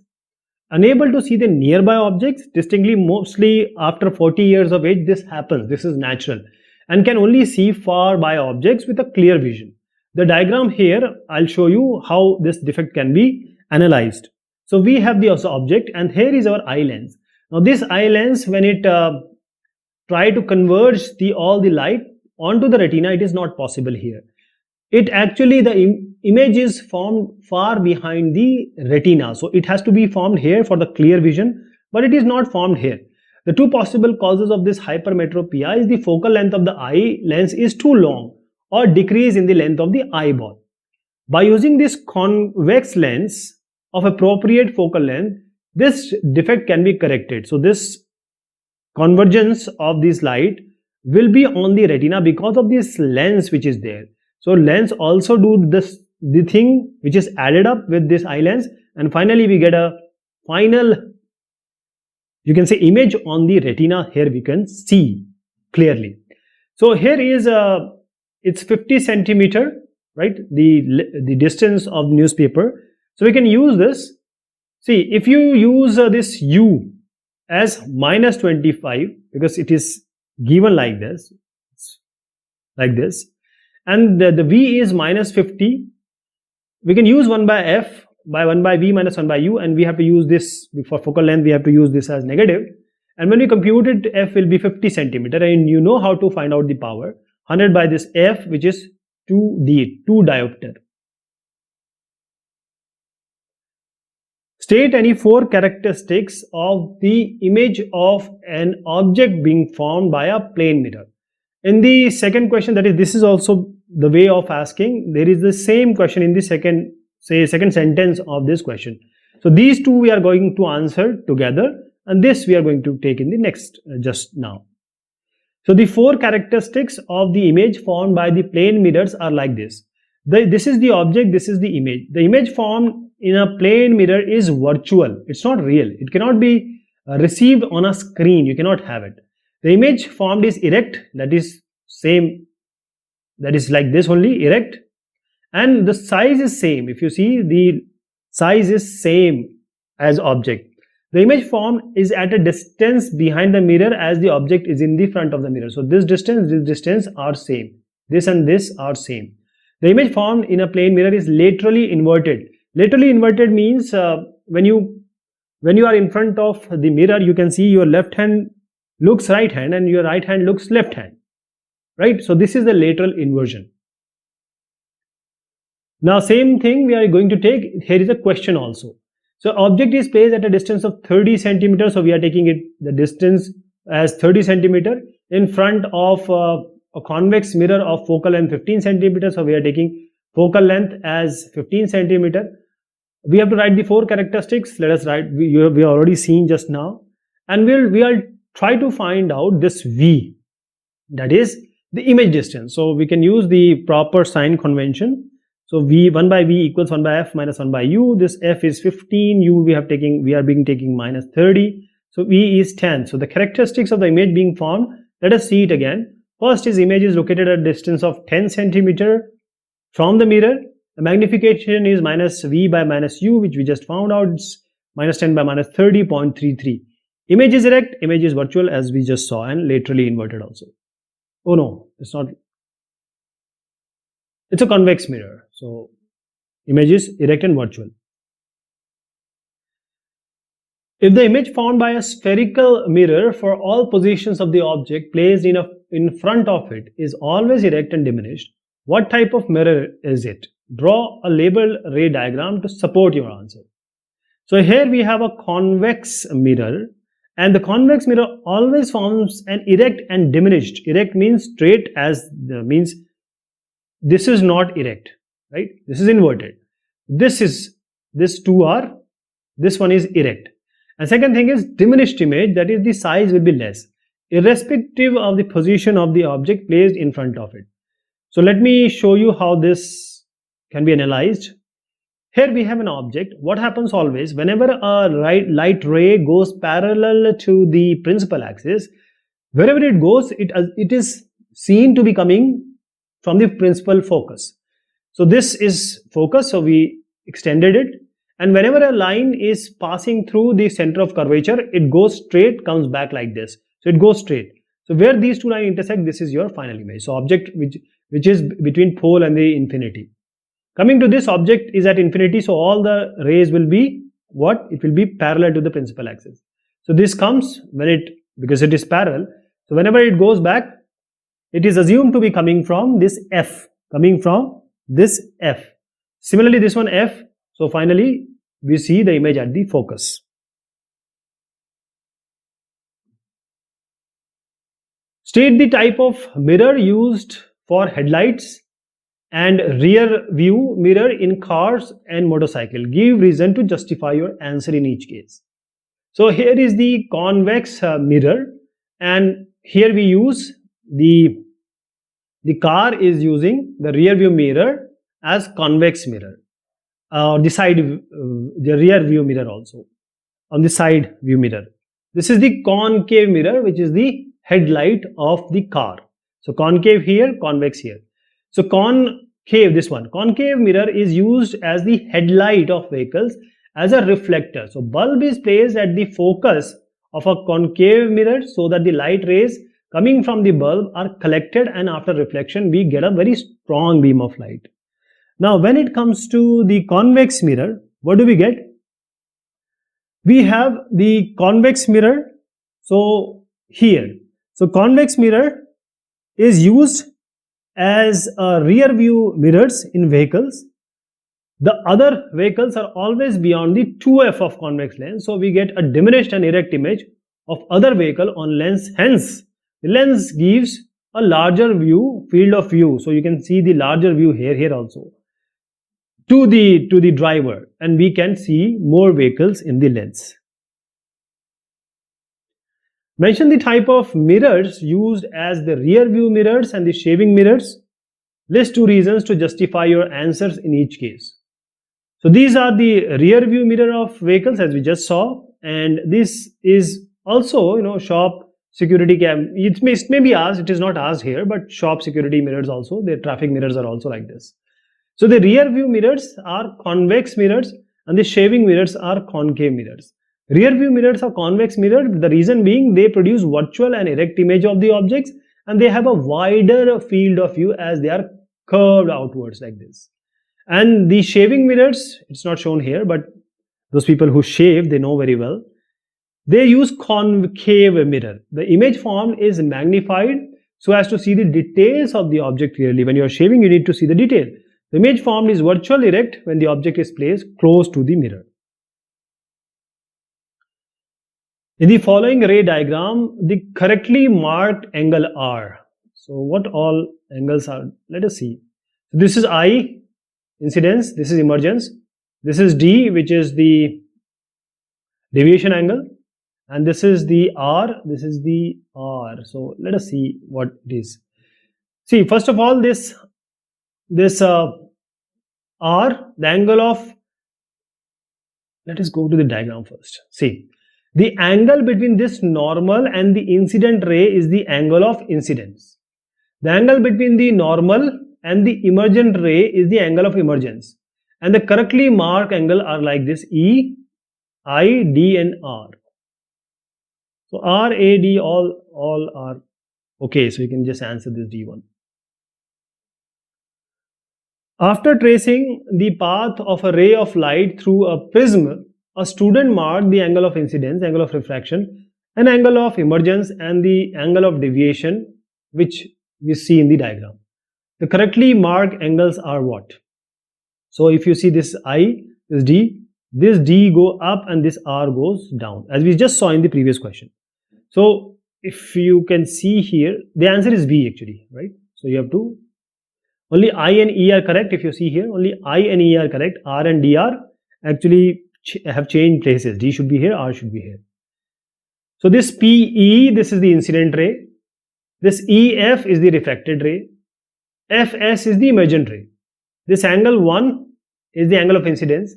unable to see the nearby objects distinctly. Mostly after 40 years of age this happens, this is natural, and can only see far by objects with a clear vision. The diagram here, I'll show you how this defect can be analyzed. So we have the object, and here is our eye lens. Now this eye lens, when it try to converge all the light onto the retina, it is not possible here. It actually, the image is formed far behind the retina, so it has to be formed here for the clear vision, but it is not formed here. The 2 possible causes of this hypermetropia is the focal length of the eye lens is too long or decrease in the length of the eyeball. By using this convex lens of appropriate focal length, this defect can be corrected. So this convergence of this light will be on the retina because of this lens which is there. So lens also do this, the thing which is added up with this eye lens, and finally we get a final, you can say, image on the retina. Here we can see clearly. So here is it's 50 centimeter, right? The distance of the newspaper. So we can use this. See, if you use this u as minus 25, because it is given like this, and the v is minus 50, we can use 1 by f by 1 by v minus 1 by u, and we have to use this for focal length, we have to use this as negative, and when we compute it, f will be 50 centimeter, and you know how to find out the power. 100 by this f, which is 2 diopter. State any 4 characteristics of the image of an object being formed by a plane mirror. In the second question, that is, this is also the way of asking. There is the same question in the second sentence of this question. So these two we are going to answer together, and this we are going to take in the next just now. So the 4 characteristics of the image formed by the plane mirrors are like this. This is the object, this is the image. The image formed in a plane mirror is virtual. It's not real. It cannot be received on a screen. You cannot have it. The image formed is erect, that is same, that is like this only, erect, and the size is same. If you see, the size is same as object. The image formed is at a distance behind the mirror as the object is in the front of the mirror. So this distance are same. This and this are same. The image formed in a plane mirror is laterally inverted. Laterally inverted means when you are in front of the mirror, you can see your left hand looks right hand and your right hand looks left hand, right? So this is the lateral inversion. Now same thing we are going to take. Here is a question also. So object is placed at a distance of 30 centimeters. So we are taking it the distance as 30 centimeter in front of a convex mirror of focal length 15 centimeters. So we are taking focal length as 15 centimeter. We have to write the 4 characteristics. Let us write. We have already seen just now, and we'll try to find out this v, that is the image distance. So we can use the proper sign convention. So v 1 by v equals 1 by f minus 1 by u. This f is 15. U we are taking minus 30. So v is 10. So the characteristics of the image being formed. Let us see it again. First is image is located at a distance of 10 centimeter from the mirror. The magnification is minus v by minus u, which we just found out. It's minus 10 by minus 30.33. Image is erect, image is virtual, as we just saw, and laterally inverted also. Oh no, it's not. It's a convex mirror. So image is erect and virtual. If the image formed by a spherical mirror for all positions of the object placed in front of it is always erect and diminished, what type of mirror is it? Draw a labeled ray diagram to support your answer. So here we have a convex mirror, and the convex mirror always forms an erect and diminished. Erect means straight, means this is not erect, right? This is inverted. This one is erect. And second thing is diminished image, that is the size will be less, irrespective of the position of the object placed in front of it. So let me show you how this can be analyzed. Here we have an object. What happens always, whenever a light ray goes parallel to the principal axis, wherever it goes, it is seen to be coming from the principal focus. So this is focus, so we extended it, and whenever a line is passing through the center of curvature, it goes straight, comes back like this. So it goes straight. So where these two lines intersect, this is your final image. So object which is between pole and the infinity. Coming to this, object is at infinity, so all the rays will be what? It will be parallel to the principal axis. So this comes because it is parallel. So whenever it goes back, it is assumed to be coming from this F, Similarly, this one F. So finally, we see the image at the focus. State the type of mirror used for headlights and rear view mirror in cars and motorcycle. Give reason to justify your answer in each case. So here is the convex mirror, and here we use the car is using the rear view mirror as convex mirror, or the rear view mirror also, on the side view mirror. This is the concave mirror, which is the headlight of the car. So concave here, convex here. So concave, this one, concave mirror is used as the headlight of vehicles as a reflector. So bulb is placed at the focus of a concave mirror so that the light rays coming from the bulb are collected, and after reflection we get a very strong beam of light. Now when it comes to the convex mirror, what do we get? We have the convex mirror. So here, so convex mirror is used as rear view mirrors in vehicles. The other vehicles are always beyond the 2f of convex lens, so we get a diminished and erect image of other vehicle on lens. Hence the lens gives a larger view, field of view, so you can see the larger view here also to the driver, and we can see more vehicles in the lens. Mention the type of mirrors used as the rear view mirrors and the shaving mirrors. List 2 reasons to justify your answers in each case. So these are the rear view mirror of vehicles, as we just saw, and this is also, shop security cam. It may be asked, it is not asked here, but shop security mirrors also, the traffic mirrors are also like this. So the rear view mirrors are convex mirrors and the shaving mirrors are concave mirrors. Rear view mirrors are convex mirror, the reason being they produce virtual and erect image of the objects, and they have a wider field of view as they are curved outwards like this. And the shaving mirrors, it's not shown here, but those people who shave, they know very well. They use concave mirror. The image formed is magnified so as to see the details of the object clearly. When you are shaving, you need to see the detail. The image formed is virtual erect when the object is placed close to the mirror. In the following ray diagram, the correctly marked angle R. So what all angles are? Let us see. So this is I, incidence, this is emergence, this is D, which is the deviation angle, and this is the R, this is the R. So let us see what it is. See, first of all, this R, the angle of, let us go to the diagram first. See, the angle between this normal and the incident ray is the angle of incidence. The angle between the normal and the emergent ray is the angle of emergence. And the correctly marked angle are like this: E, I, D and R. So R, A, D all are okay. So you can just answer this D1. After tracing the path of a ray of light through a prism, a student marked the angle of incidence, angle of refraction, an angle of emergence and the angle of deviation, which we see in the diagram. The correctly marked angles are what? So if you see this I, this D go up and this R goes down, as we just saw in the previous question. So if you can see here, the answer is B actually, right? So you have to, only I and E are correct. If you see here, only I and E are correct. R and D are actually have changed places. D should be here, R should be here. So this PE, this is the incident ray. This EF is the refracted ray. FS is the emergent ray. This angle 1 is the angle of incidence.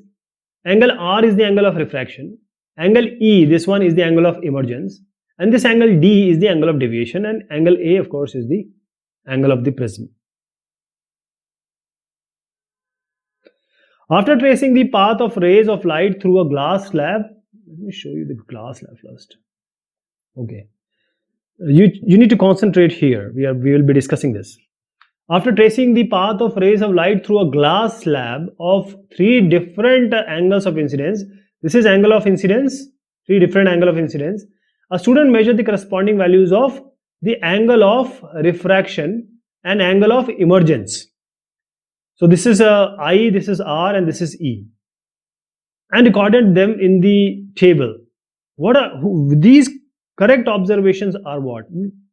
Angle R is the angle of refraction. Angle E, this one is the angle of emergence. And this angle D is the angle of deviation. And angle A, of course, is the angle of the prism. After tracing the path of rays of light through a glass slab, let me show you the glass slab first. Okay. You need to concentrate here. We will be discussing this. After tracing the path of rays of light through a glass slab of 3 different angles of incidence, this is angle of incidence, 3 different angle of incidence. A student measured the corresponding values of the angle of refraction and angle of emergence. So this is I, this is R and this is E, and recorded them in the table. These correct observations are what?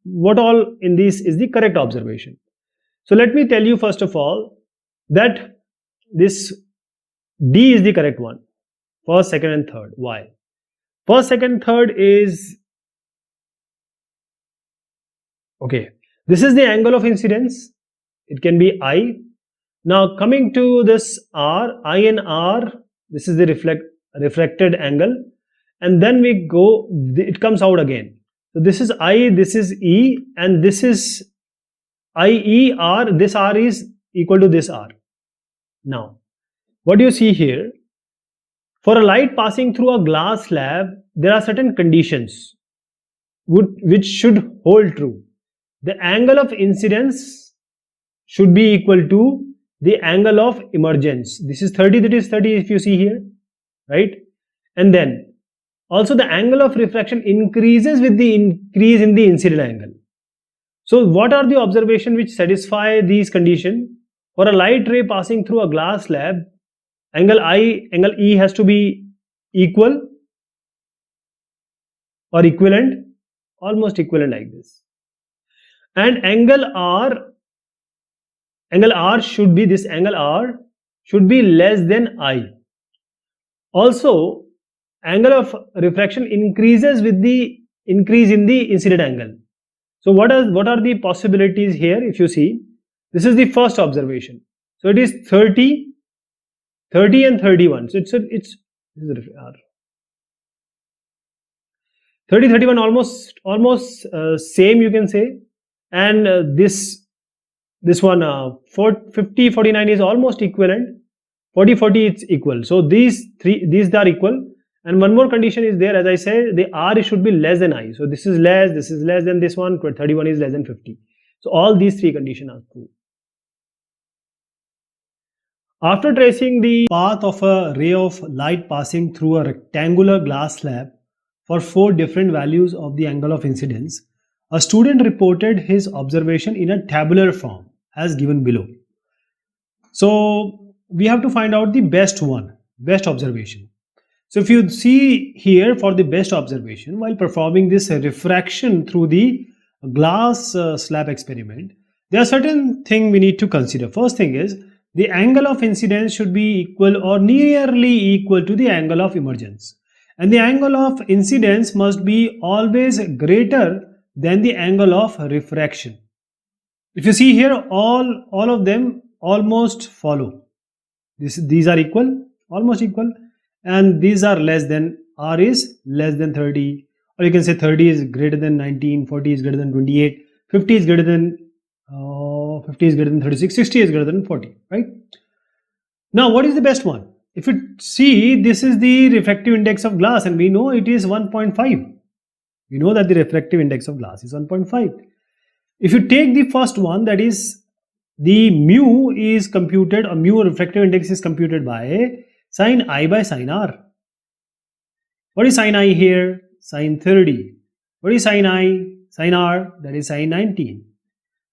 What all in this is the correct observation? So let me tell you first of all that this D is the correct one. First, second and third. Why? First, second, third is okay. This is the angle of incidence. It can be I. Now coming to this R, I and R, this is the refracted angle, and then we go, it comes out again. So this is I, this is E, and this is IE R, this R is equal to this R. Now, what do you see here? For a light passing through a glass slab, there are certain conditions which should hold true. The angle of incidence should be equal to the angle of emergence. This is 30, that is 30 if you see here, right? And then also the angle of refraction increases with the increase in the incident angle. So what are the observations which satisfy these conditions? For a light ray passing through a glass slab, angle E has to be equal or equivalent, almost equivalent like this. And angle R should be, this angle R should be less than I. Also, angle of refraction increases with the increase in the incident angle. So what are the possibilities here? If you see, this is the first observation. So it is 30 and 31. So it's 30, 31 almost same, you can say. And this one 50, 49 is almost equivalent. 40, 40 it's equal. So these are equal. And one more condition is there, as I said, the R should be less than I. So this is less than this one, 31 is less than 50. So all these three conditions are true. After tracing the path of a ray of light passing through a rectangular glass slab for 4 different values of the angle of incidence, a student reported his observation in a tabular form as given below. So we have to find out the best observation. So if you see here, for the best observation, while performing this refraction through the glass slab experiment, there are certain things we need to consider. First thing is, the angle of incidence should be equal or nearly equal to the angle of emergence. And the angle of incidence must be always greater than the angle of refraction. If you see here, all of them almost follow. These are equal, almost equal, and these are less than, R is less than 30, or you can say 30 is greater than 19, 40 is greater than 28, 50 is greater than 36, 60 is greater than 40, right? Now, what is the best one? If you see, this is the refractive index of glass, and we know it is 1.5. We know that the refractive index of glass is 1.5. If you take the first one, that is the mu is computed, or mu refractive index is computed by sin I by sin R. What is sin I here? Sin 30. What is sin I? Sin R, that is sin 19.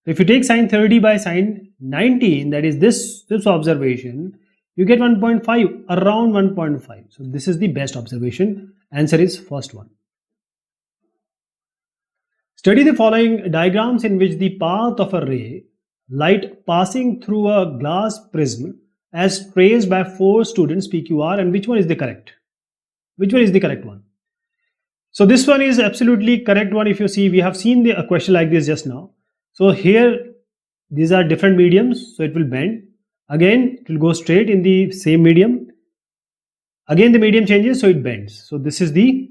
If you take sin 30 by sin 19, that is this observation, you get 1.5, around 1.5. So this is the best observation. Answer is first one. Study the following diagrams in which the path of a ray, light passing through a glass prism as traced by 4 students PQR, and which one is the correct? Which one is the correct one? So this one is absolutely correct one. If you see, we have seen a question like this just now. So here, these are different mediums, so it will bend. Again, it will go straight in the same medium. Again, the medium changes, so it bends. So this is the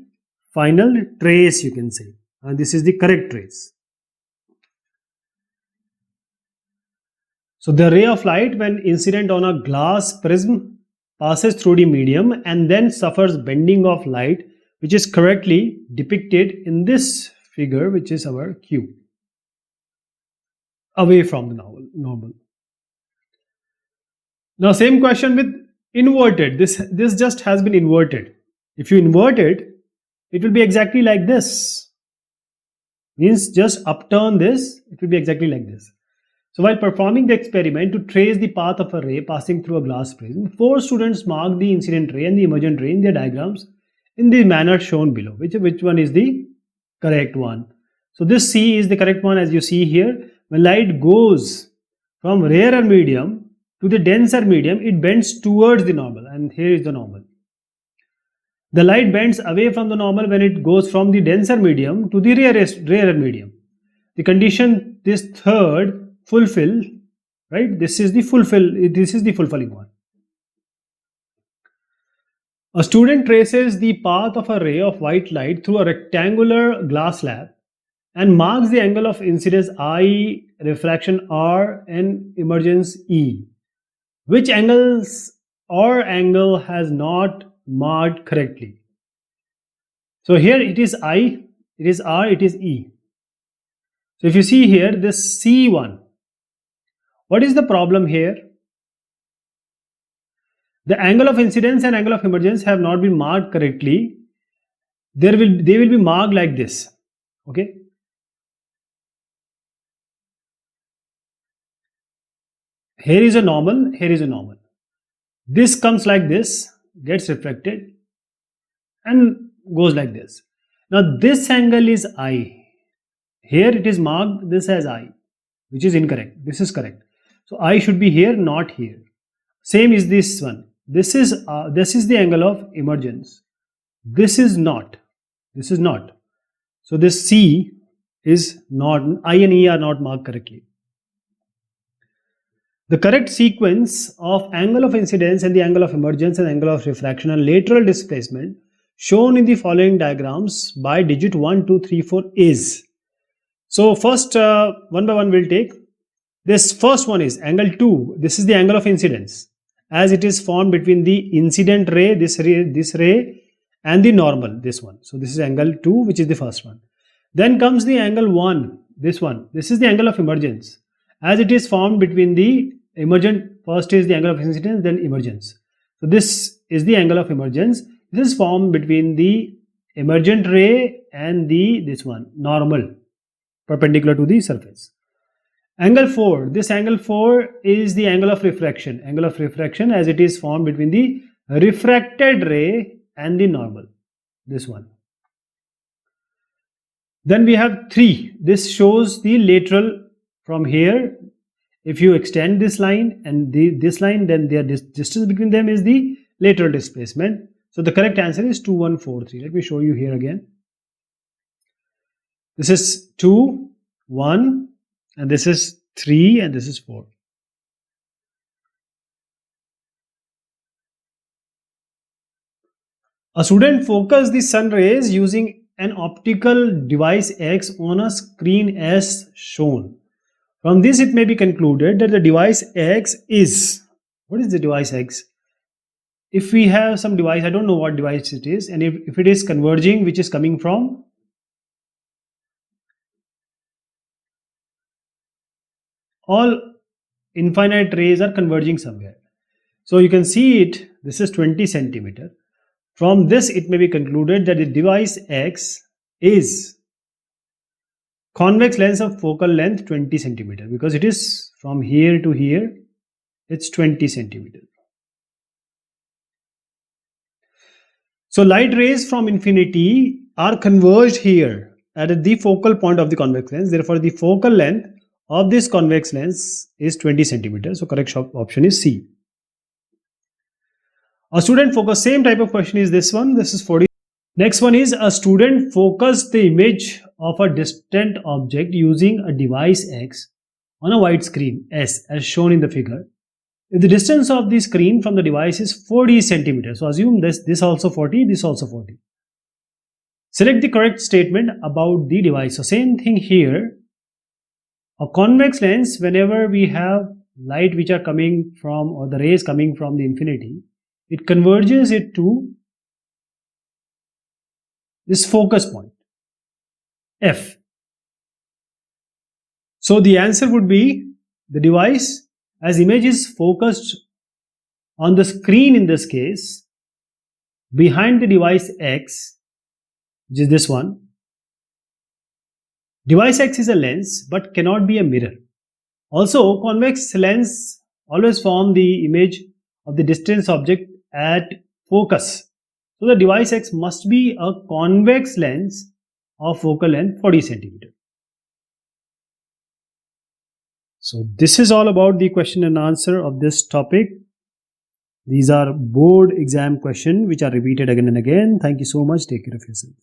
final trace, you can say. And this is the correct trace. So the ray of light, when incident on a glass prism, passes through the medium and then suffers bending of light, which is correctly depicted in this figure, which is our Q, away from the normal. Now same question with inverted. This just has been inverted. If you invert it, it will be exactly like this. Means just upturn this, it will be exactly like this. So while performing the experiment to trace the path of a ray passing through a glass prism, 4 students marked the incident ray and the emergent ray in their diagrams in the manner shown below. Which one is the correct one? So this C is the correct one. As you see here, when light goes from rarer medium to the denser medium, it bends towards the normal, and here is the normal. The light bends away from the normal when it goes from the denser medium to the rarer medium. the condition, this third fulfill, right? This is the fulfilling one. A student traces the path of a ray of white light through a rectangular glass slab and marks the angle of incidence I, refraction R, and emergence E. Which angles or angle has not marked correctly? So here it is I, it is R, it is E. So if you see here, this C1, what is the problem here? The angle of incidence and angle of emergence have not been marked correctly. They will be marked like this. Okay. Here is a normal, here is a normal. This comes like this, gets refracted and goes like this. Now this angle is I. Here it is marked this as I, which is incorrect. This is correct. So I should be here, not here. Same is this one. This is the angle of emergence. This is not. This is not. So this C is not. I and E are not marked correctly. The correct sequence of angle of incidence and the angle of emergence and angle of refraction and lateral displacement shown in the following diagrams by digit 1, 2, 3, 4 is. So first one by one we'll take. This first one is angle 2. This is the angle of incidence as it is formed between the incident ray, this ray and the normal, this one. So this is angle 2, which is the first one. Then comes the angle 1, this one. This is the angle of emergence as it is formed between the emergent, first is the angle of incidence, then emergence. So this is the angle of emergence. This is formed between the emergent ray and this one, normal, perpendicular to the surface. Angle 4, this angle 4 is the angle of refraction. Angle of refraction as it is formed between the refracted ray and the normal, this one. Then we have 3. This shows the lateral from here. If you extend this line and this line, then the distance between them is the lateral displacement. So the correct answer is 2, 1, 4, 3. Let me show you here again. This is 2, 1, and this is 3, and this is 4. A student focused the sun rays using an optical device X on a screen as shown. From this it may be concluded that the device X is, what is the device X? If we have some device, I don't know what device it is, and if it is converging, which is coming from all infinite rays are converging somewhere. So you can see it, this is 20 centimeter. From this it may be concluded that the device X is convex lens of focal length 20 centimeter, because it is from here to here, it's 20 centimeter. So light rays from infinity are converged here at the focal point of the convex lens. Therefore the focal length of this convex lens is 20 centimeters. So correct option is C. A student focus, same type of question is this one. This is 40. Next one is a student focused the image of a distant object using a device X on a white screen S as shown in the figure. If the distance of the screen from the device is 40 centimeters, so assume this also 40, this also 40. Select the correct statement about the device. So same thing here. A convex lens, whenever we have light which are coming from, or the rays coming from the infinity, it converges it to this focus point, F. So the answer would be the device, as image is focused on the screen in this case, behind the device X, which is this one. Device X is a lens but cannot be a mirror. Also, convex lens always form the image of the distant object at focus. So the device X must be a convex lens of focal length 40 centimeter. So this is all about the question and answer of this topic. These are board exam questions which are repeated again and again. Thank you so much. Take care of yourself.